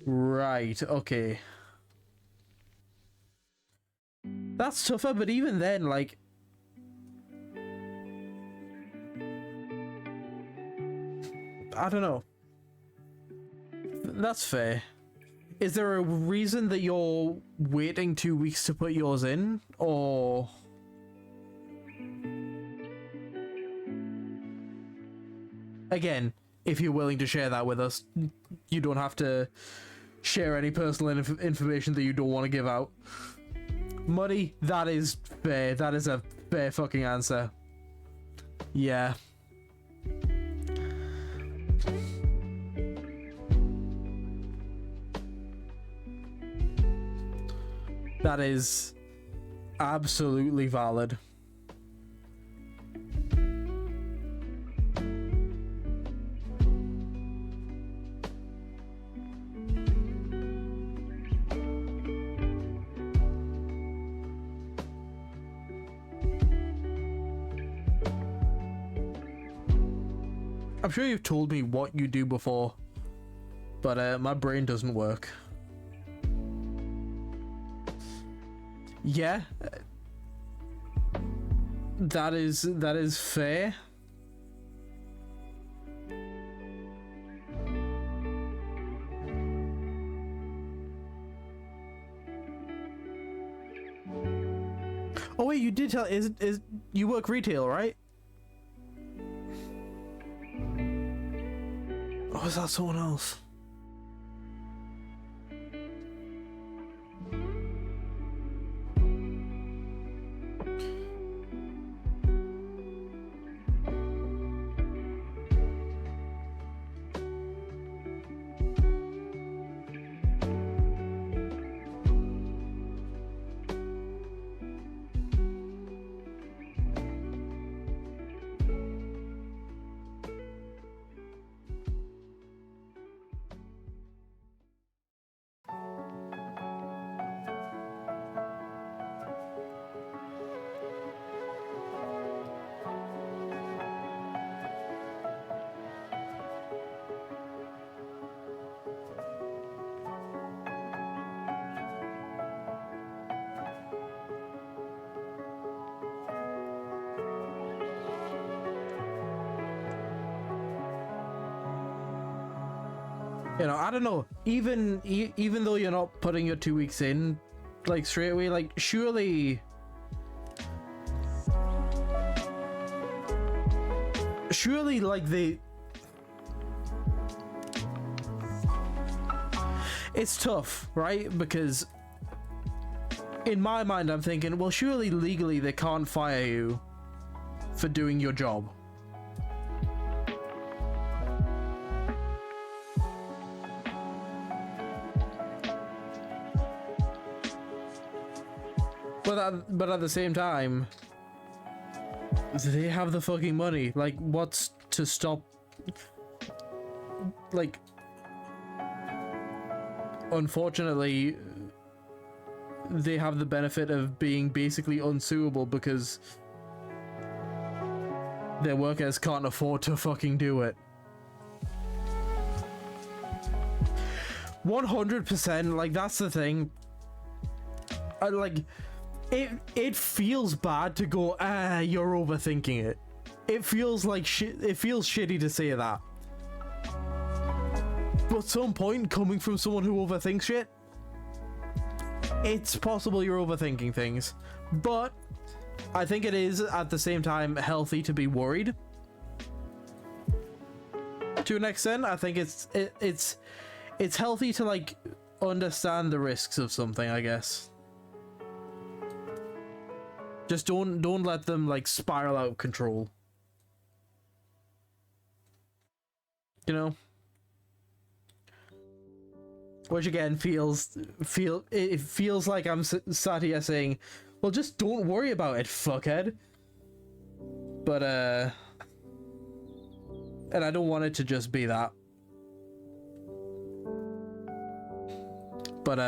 Right, okay. That's tougher, but even then, like... I don't know. That's fair. Is there a reason that you're waiting 2 weeks to put yours in? Or... Again, if you're willing to share that with us, you don't have to share any personal information that you don't want to give out. Muddy, that is fair. That is a fair fucking answer. Yeah. That is absolutely valid. I'm sure you've told me what you do before, but my brain doesn't work. Yeah, that is fair. Oh wait, you did tell is you work retail, right? Oh, is that someone else? You know, I don't know. Even though you're not putting your 2 weeks in, like straight away, like surely like it's tough, right? Because in my mind, I'm thinking, well, surely legally they can't fire you for doing your job. But at the same time, they have the fucking money. Like, what's to stop? Like, unfortunately, they have the benefit of being basically unsuable because their workers can't afford to fucking do it. 100%. Like, that's the thing. Like, it feels bad to go, you're overthinking it. It feels like shit. It feels shitty to say that. But at some point, coming from someone who overthinks shit, it's possible you're overthinking things. But I think it is at the same time healthy to be worried. To an extent, I think it's healthy to like understand the risks of something, I guess. Just don't let them like spiral out of control. You know? Which again it feels like I'm sat here saying, well, just don't worry about it, fuckhead. But and I don't want it to just be that. But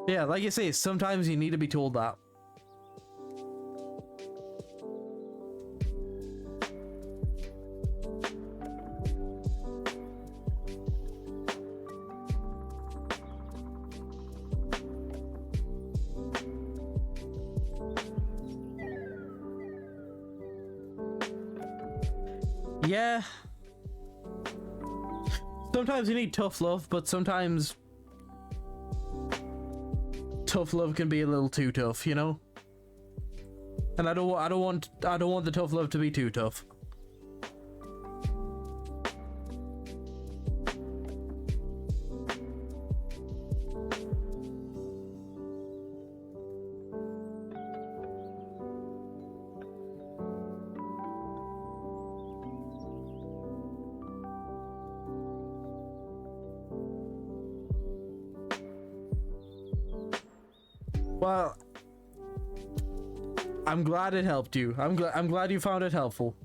yeah, like you say, sometimes you need to be told that. Yeah. Sometimes you need tough love, but sometimes tough love can be a little too tough, you know? And I don't want the tough love to be too tough. Well, I'm glad it helped you. I'm glad you found it helpful.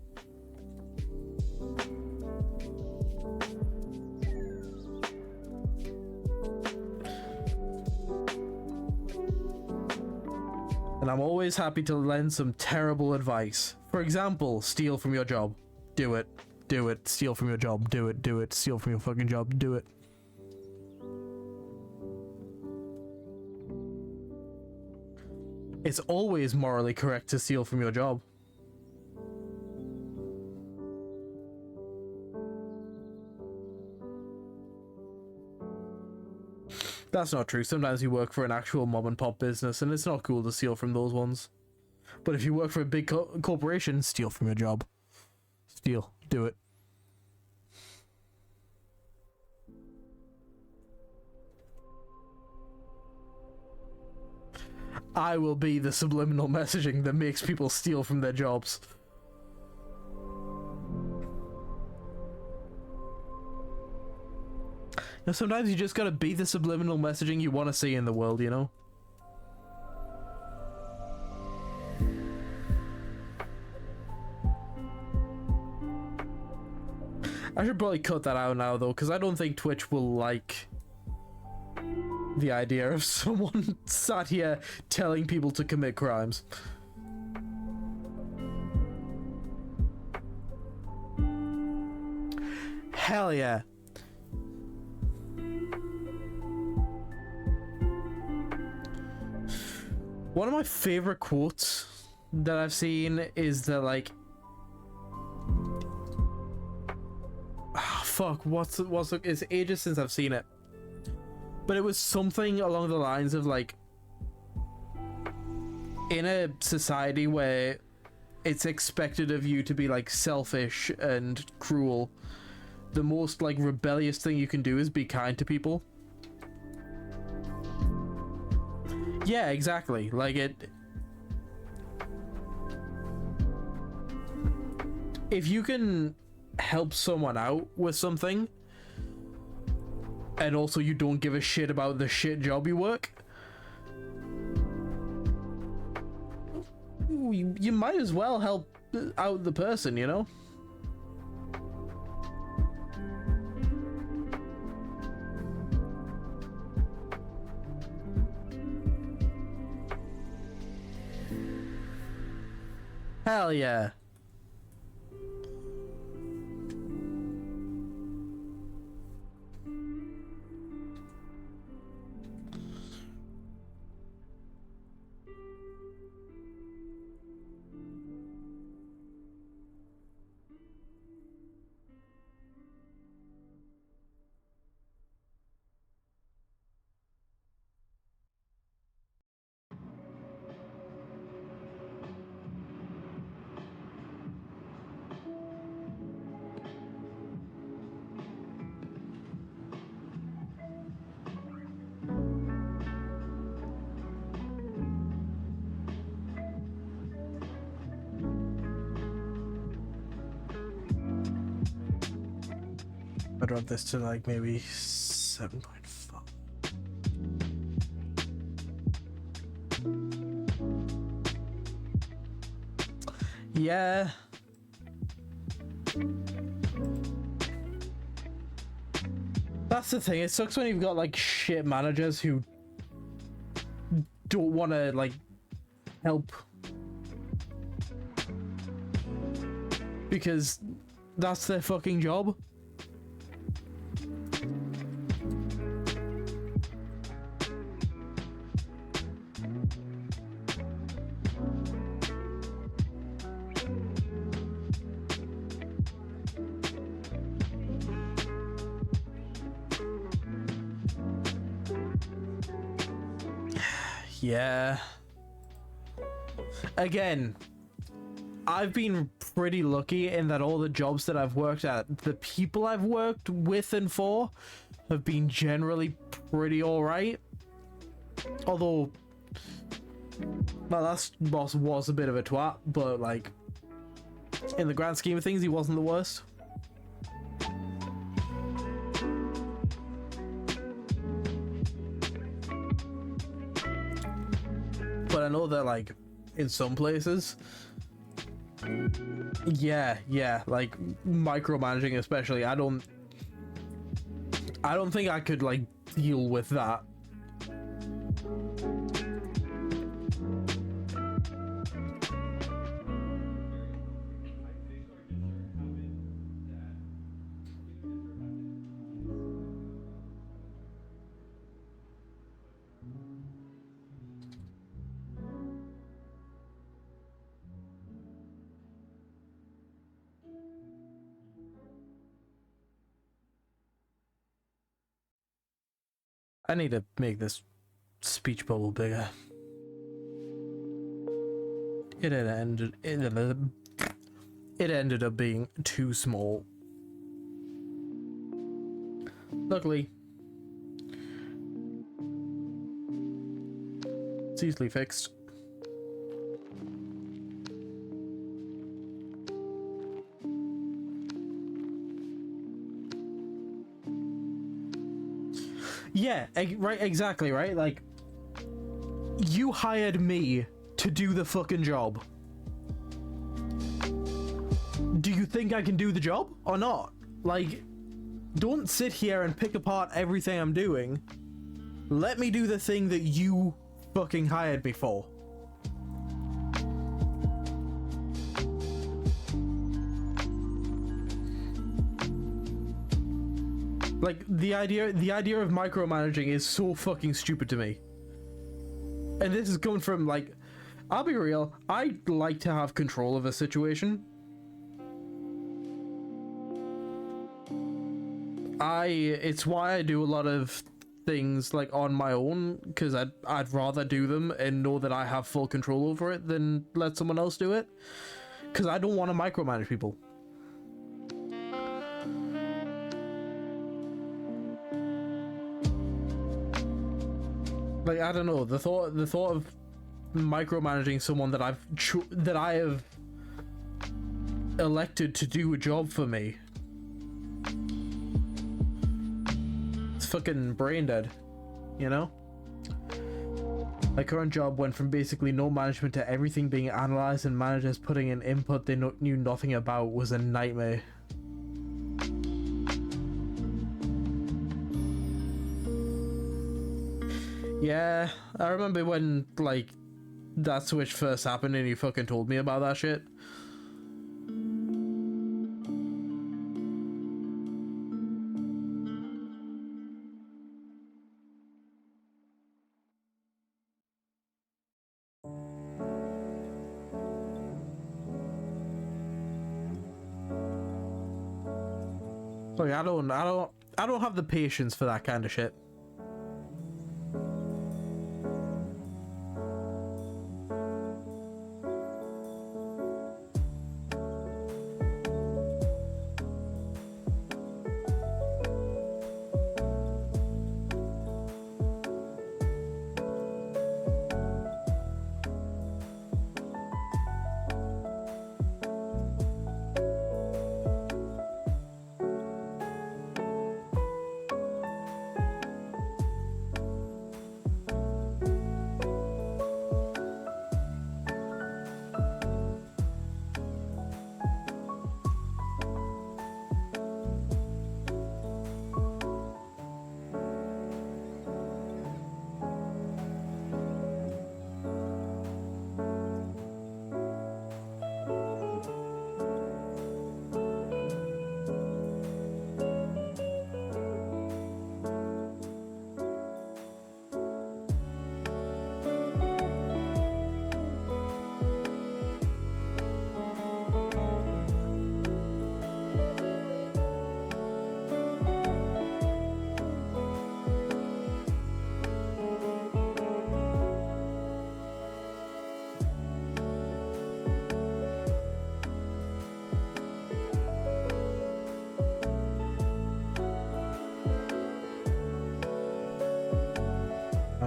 And I'm always happy to lend some terrible advice. For example, steal from your job. Do it. Do it. Steal from your job. Do it. Do it. Steal from your fucking job. Do it. It's always morally correct to steal from your job. That's not true. Sometimes you work for an actual mom and pop business and it's not cool to steal from those ones. But if you work for a big corporation, steal from your job. Steal. Do it. I will be the subliminal messaging that makes people steal from their jobs. Now, sometimes you just gotta be the subliminal messaging you want to see in the world, you know? I should probably cut that out now, though, because I don't think Twitch will like the idea of someone sat here telling people to commit crimes. Hell yeah. One of my favorite quotes that I've seen is that, like, fuck, it's ages since I've seen it. But it was something along the lines of, like, in a society where it's expected of you to be, like, selfish and cruel, the most, like, rebellious thing you can do is be kind to people. Yeah, exactly. Like, if you can help someone out with something, and also you don't give a shit about the shit job you work, you might as well help out the person, you know? Hell yeah. I'd drop this to, like, maybe 7.5. Yeah. That's the thing. It sucks when you've got, like, shit managers who don't want to, like, help. Because that's their fucking job. Yeah. Again, I've been pretty lucky in that all the jobs that I've worked at, the people I've worked with and for have been generally pretty alright. Although my last boss was a bit of a twat, but like in the grand scheme of things, he wasn't the worst. But I know that like in some places, yeah, like micromanaging especially, I don't think I could like deal with that. I need to make this speech bubble bigger. It ended up being too small. Luckily, it's easily fixed. Yeah, right, exactly, right? Like, you hired me to do the fucking job. Do you think I can do the job or not? Like, don't sit here and pick apart everything I'm doing. Let me do the thing that you fucking hired me for. Like, the idea of micromanaging is so fucking stupid to me. And this is coming from, like, I'll be real, I like to have control of a situation. It's why I do a lot of things, like, on my own, because I'd rather do them and know that I have full control over it than let someone else do it. Because I don't want to micromanage people. Like, I don't know, the thought of micromanaging someone that I have elected to do a job for me, it's fucking brain dead, you know? My current job went from basically no management to everything being analyzed, and managers putting in input they knew nothing about was a nightmare. Yeah, I remember when, like, that switch first happened and you fucking told me about that shit. Like, I don't have the patience for that kind of shit.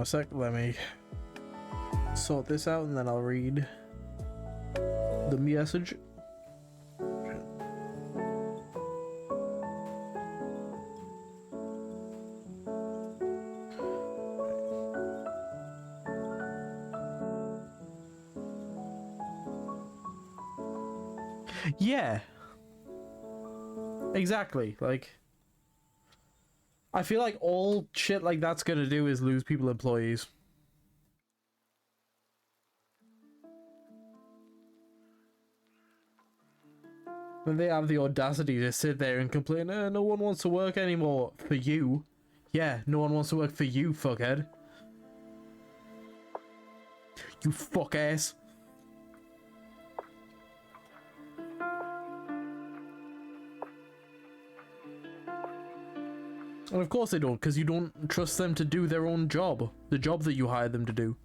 a sec, let me sort this out and then I'll read the message. Yeah. Exactly. Like, I feel like all shit like that's gonna do is lose people employees. When they have the audacity to sit there and complain, no one wants to work anymore for you. Yeah, no one wants to work for you, fuckhead. You fuck ass. And of course they don't, because you don't trust them to do their own job. The job that you hired them to do.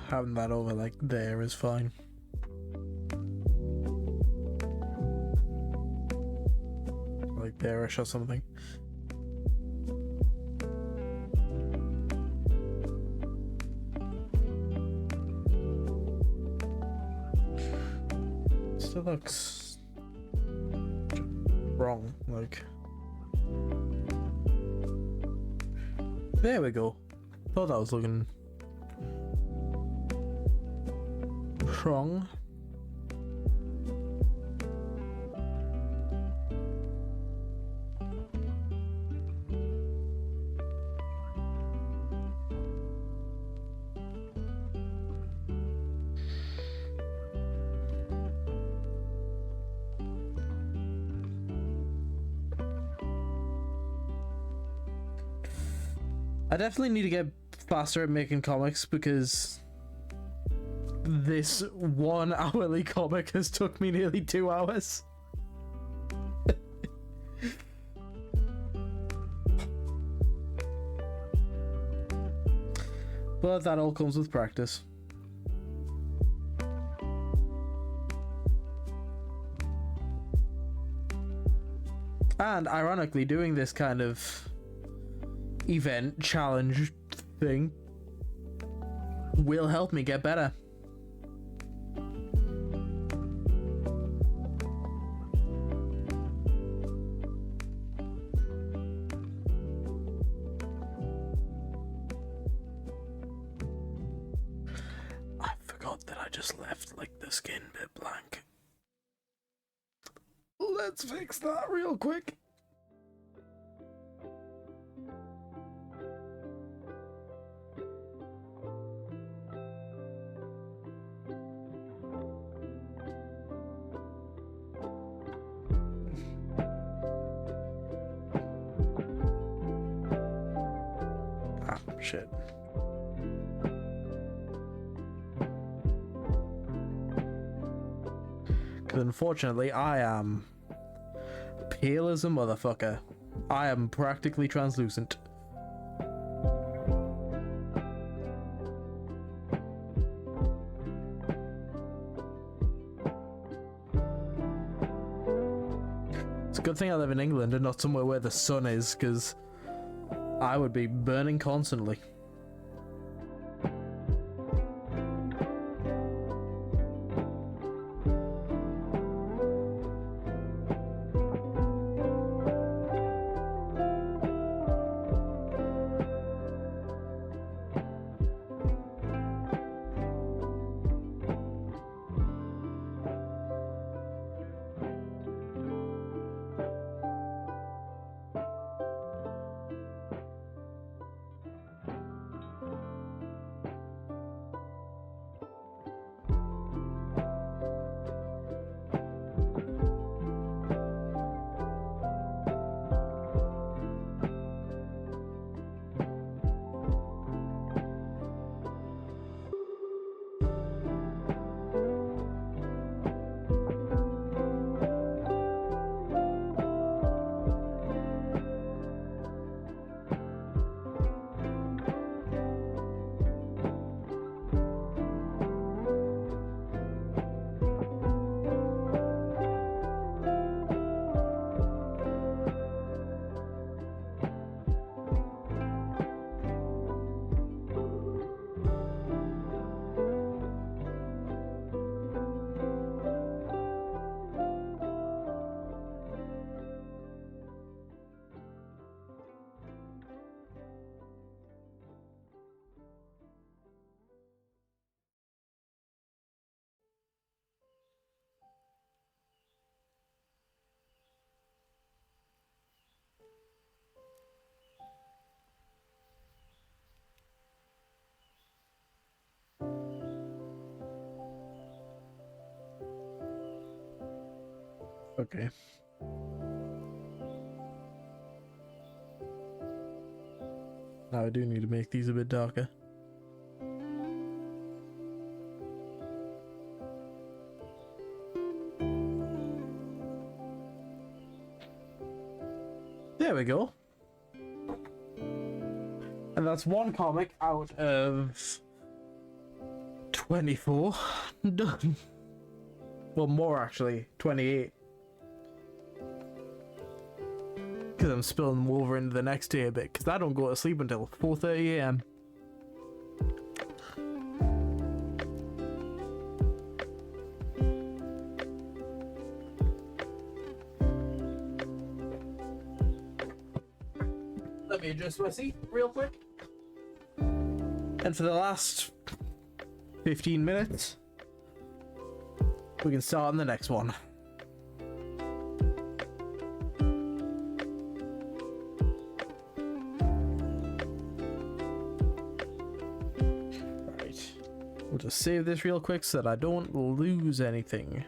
Having that over like there is fine. Like there-ish or something. Still looks wrong, like. There we go. Thought that was looking wrong. I definitely need to get faster at making comics because this 1 hourly comic has took me nearly 2 hours. But that all comes with practice. And ironically, doing this kind of event challenge thing will help me get better. I forgot that I just left like the skin bit blank. Let's fix that real quick. Ah, shit. Because unfortunately, I am pale as a motherfucker. I am practically translucent. It's a good thing I live in England and not somewhere where the sun is, because I would be burning constantly. Okay. Now I do need to make these a bit darker. There we go. And that's one comic out of 24 done. Well, more actually, 28. Because I'm spilling them over into the next day a bit, because I don't go to sleep until 4:30 a.m. Let me adjust my seat real quick. And for the last 15 minutes, we can start on the next one. Right. We'll just save this real quick so that I don't lose anything.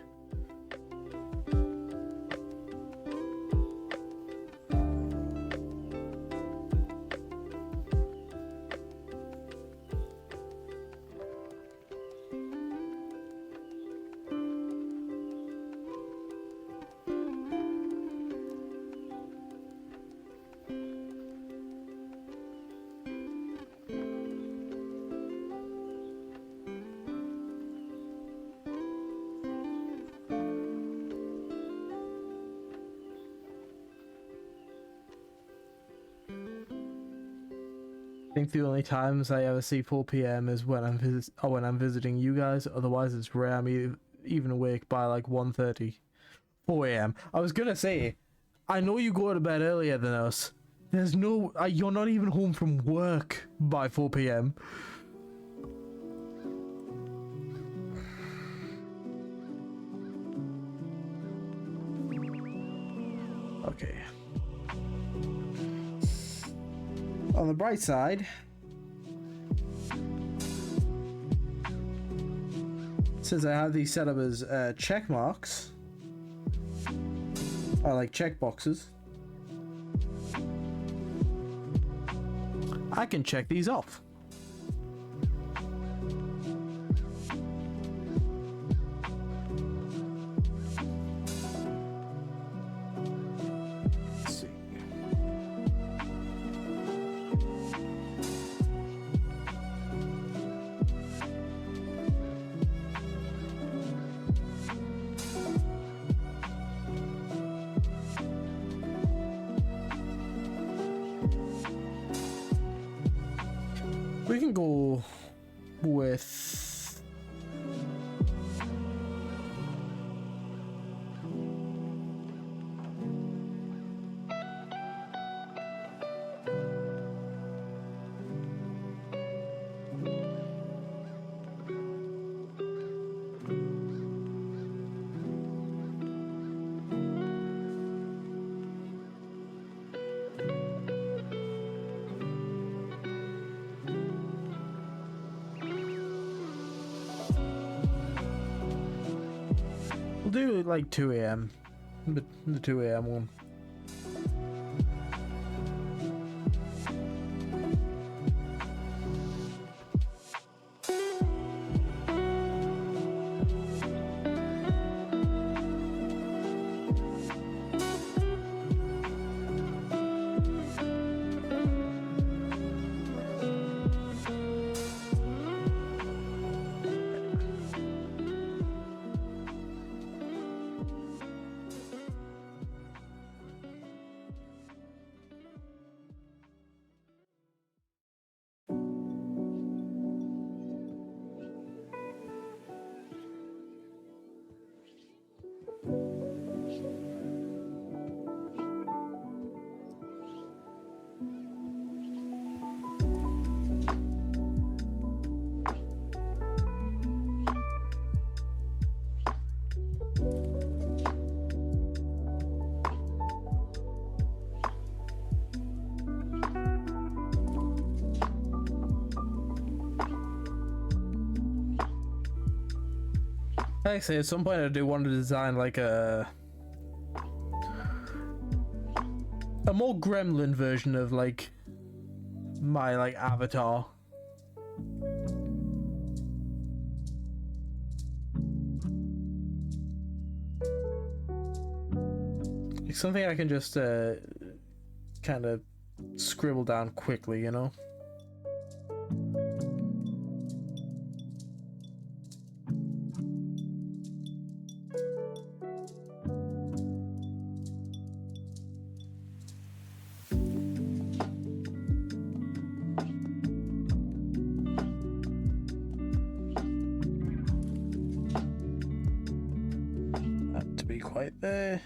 I think the only times I ever see 4 p.m. is when I'm visiting you guys. Otherwise, it's rare I'm even awake by like 1:30, 4 a.m. I was gonna say, I know you go to bed earlier than us. There's no, you're not even home from work by 4 p.m. Okay. On the bright side, since I have these set up as check marks, or like check boxes, I can check these off. Let's see. We can go with we'll do like 2 a.m. The 2 a.m. one. Actually, at some point I do want to design like a more gremlin version of like my like avatar. Like something I can just kind of scribble down quickly, you know? Not to be quite there.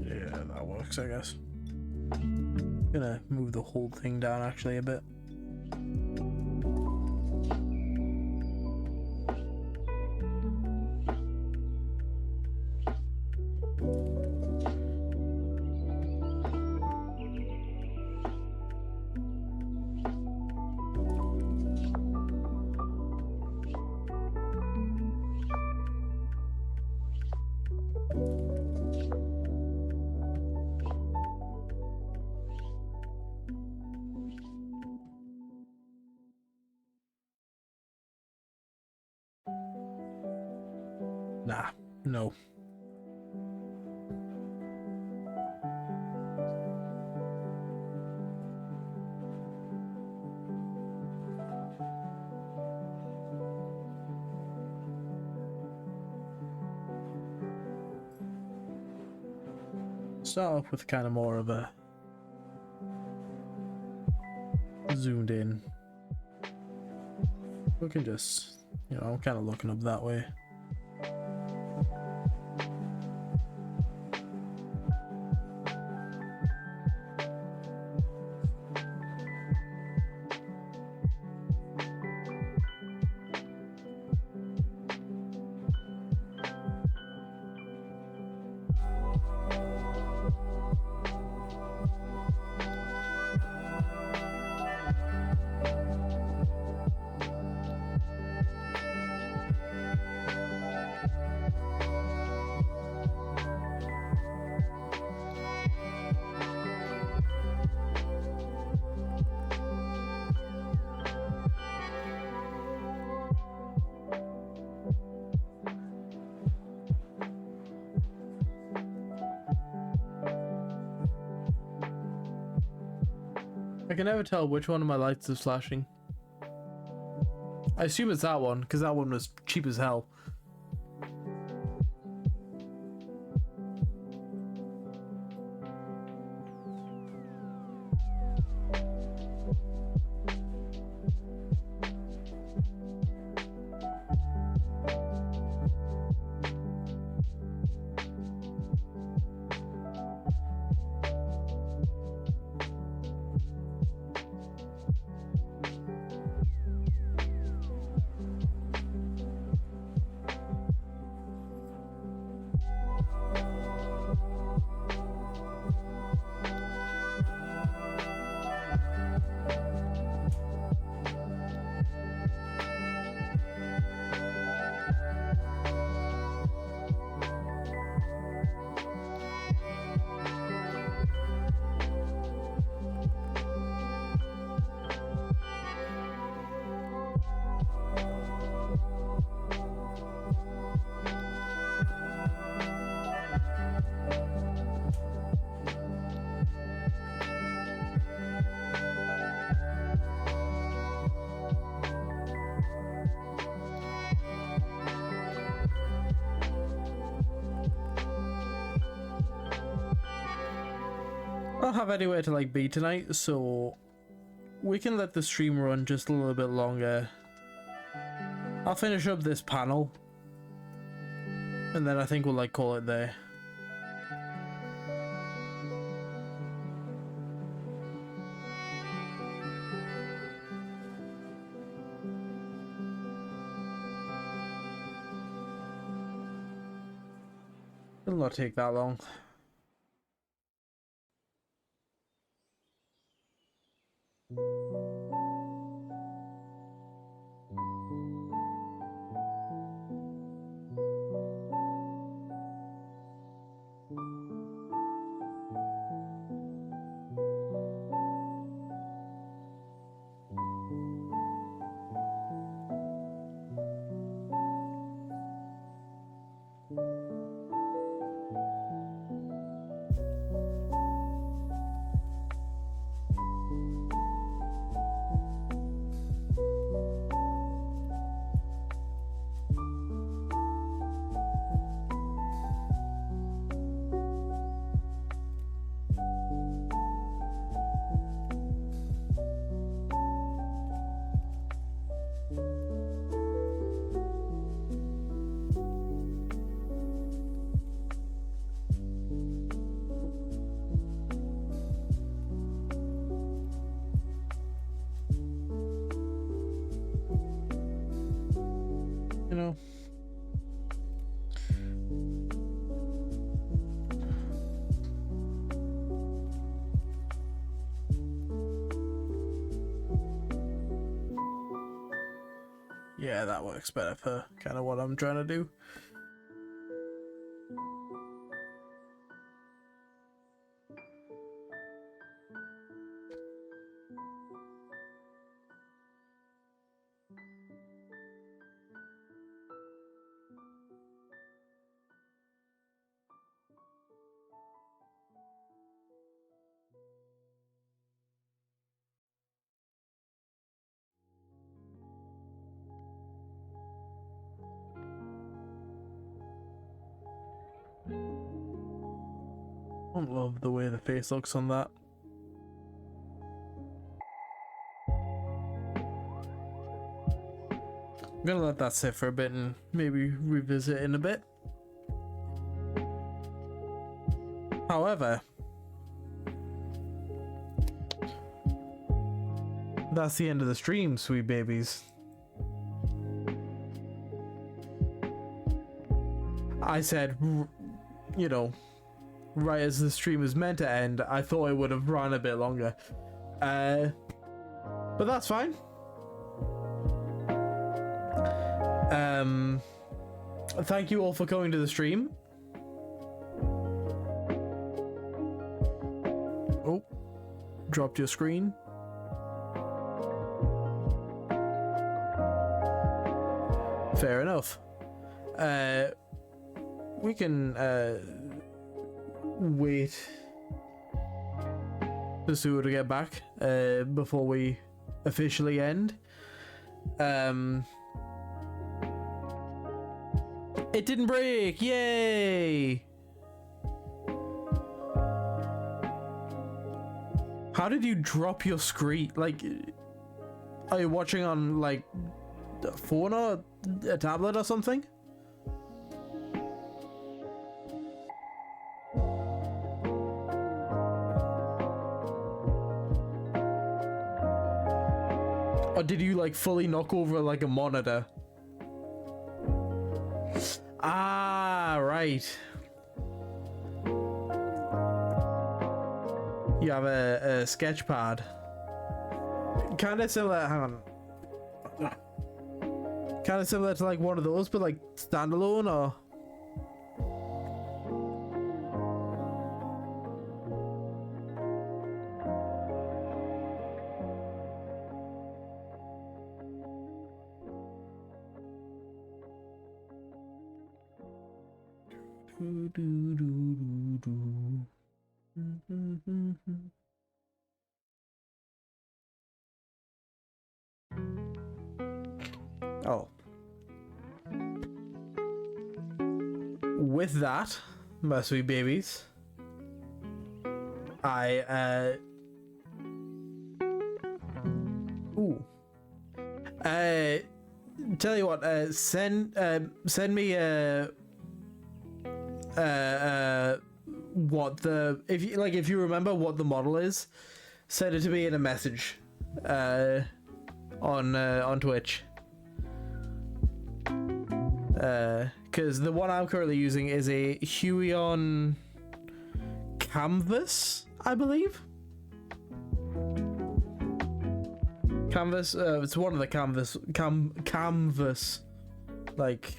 Yeah, that works, I guess. Gonna move the whole thing down actually a bit. Nah, no. Start off with kind of more of a zoomed in. We can just, you know, I'm kind of looking up that way. I can never tell which one of my lights is flashing. I assume it's that one, because that one was cheap as hell. I don't have anywhere to like be tonight, so we can let the stream run just a little bit longer. I'll finish up this panel and then I think we'll like call it there. It'll not take that long. You know, yeah, that works better for kind of what I'm trying to do. I don't love the way the face looks on that. I'm gonna let that sit for a bit and maybe revisit in a bit. However, that's the end of the stream, sweet babies. I said you know, right as the stream is meant to end, I thought it would have run a bit longer. But that's fine. Thank you all for coming to the stream. Oh, dropped your screen. Fair enough. We can wait for Sue to get back before we officially end. It didn't break! Yay! How did you drop your screen? Like, are you watching on like a phone or a tablet or something? Or did you like fully knock over like a monitor? Ah, right. You have a sketch pad. Kind of similar, hang on. Kind of similar to like one of those, but like standalone or... Oh. With that, my sweet babies, tell you what, send me what the, if you remember what the model is, send it to me in a message on Twitch, because the one I'm currently using is a Huion Canvas, I believe. Canvas, it's one of the canvas, like,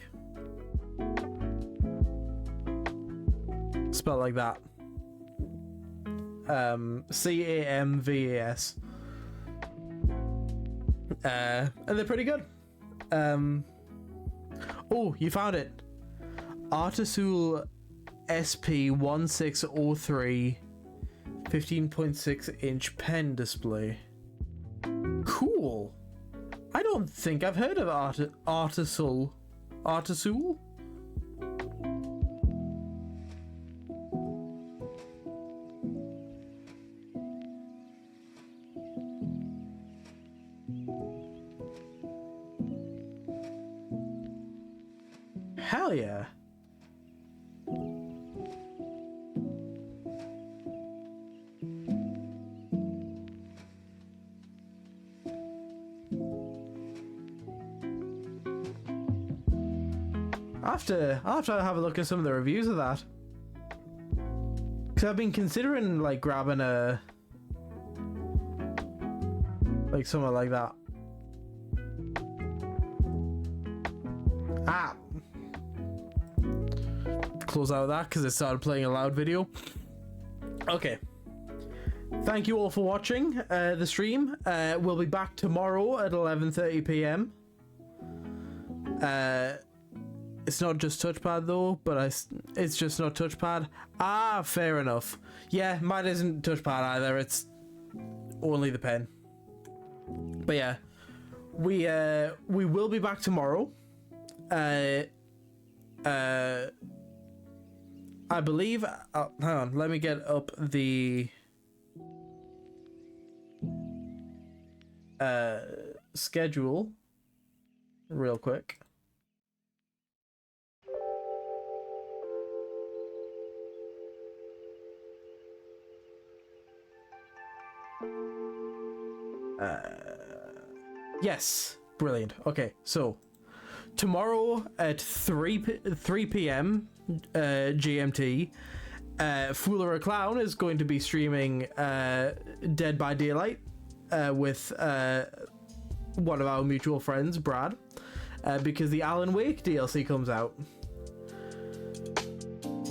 spelled like that. CAMVAS. And they're pretty good. Oh, you found it. Artisul SP1603 15.6 inch pen display. Cool. I don't think I've heard of Artisul. Hell yeah. I'll have to have a look at some of the reviews of that. Because I've been considering like grabbing a like something like that. Ah, close out of that because it started playing a loud video. Okay, thank you all for watching the stream. We'll be back tomorrow at 11:30 p.m. It's not just touchpad though, but it's just not touchpad. Ah, fair enough. Yeah, mine isn't touchpad either. It's only the pen. But yeah, we will be back tomorrow. I believe. Hang on, let me get up the schedule real quick. Yes, brilliant. Okay, so tomorrow at 3 p.m. GMT, Fooler a Clown is going to be streaming Dead by Daylight with one of our mutual friends, Brad, because the Alan Wake DLC comes out.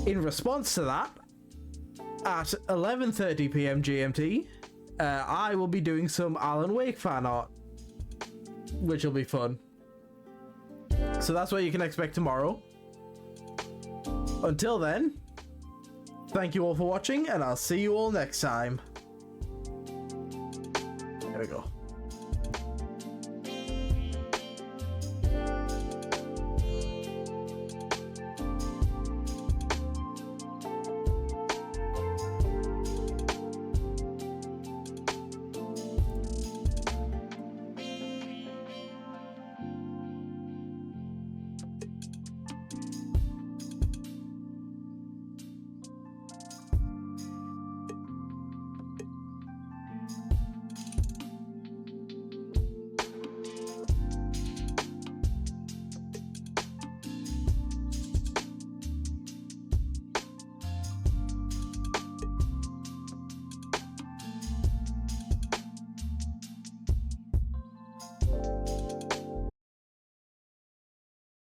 In response to that, at 11:30 p.m. GMT, I will be doing some Alan Wake fan art, which will be fun. So that's what you can expect tomorrow. Until then, thank you all for watching, and I'll see you all next time. There we go.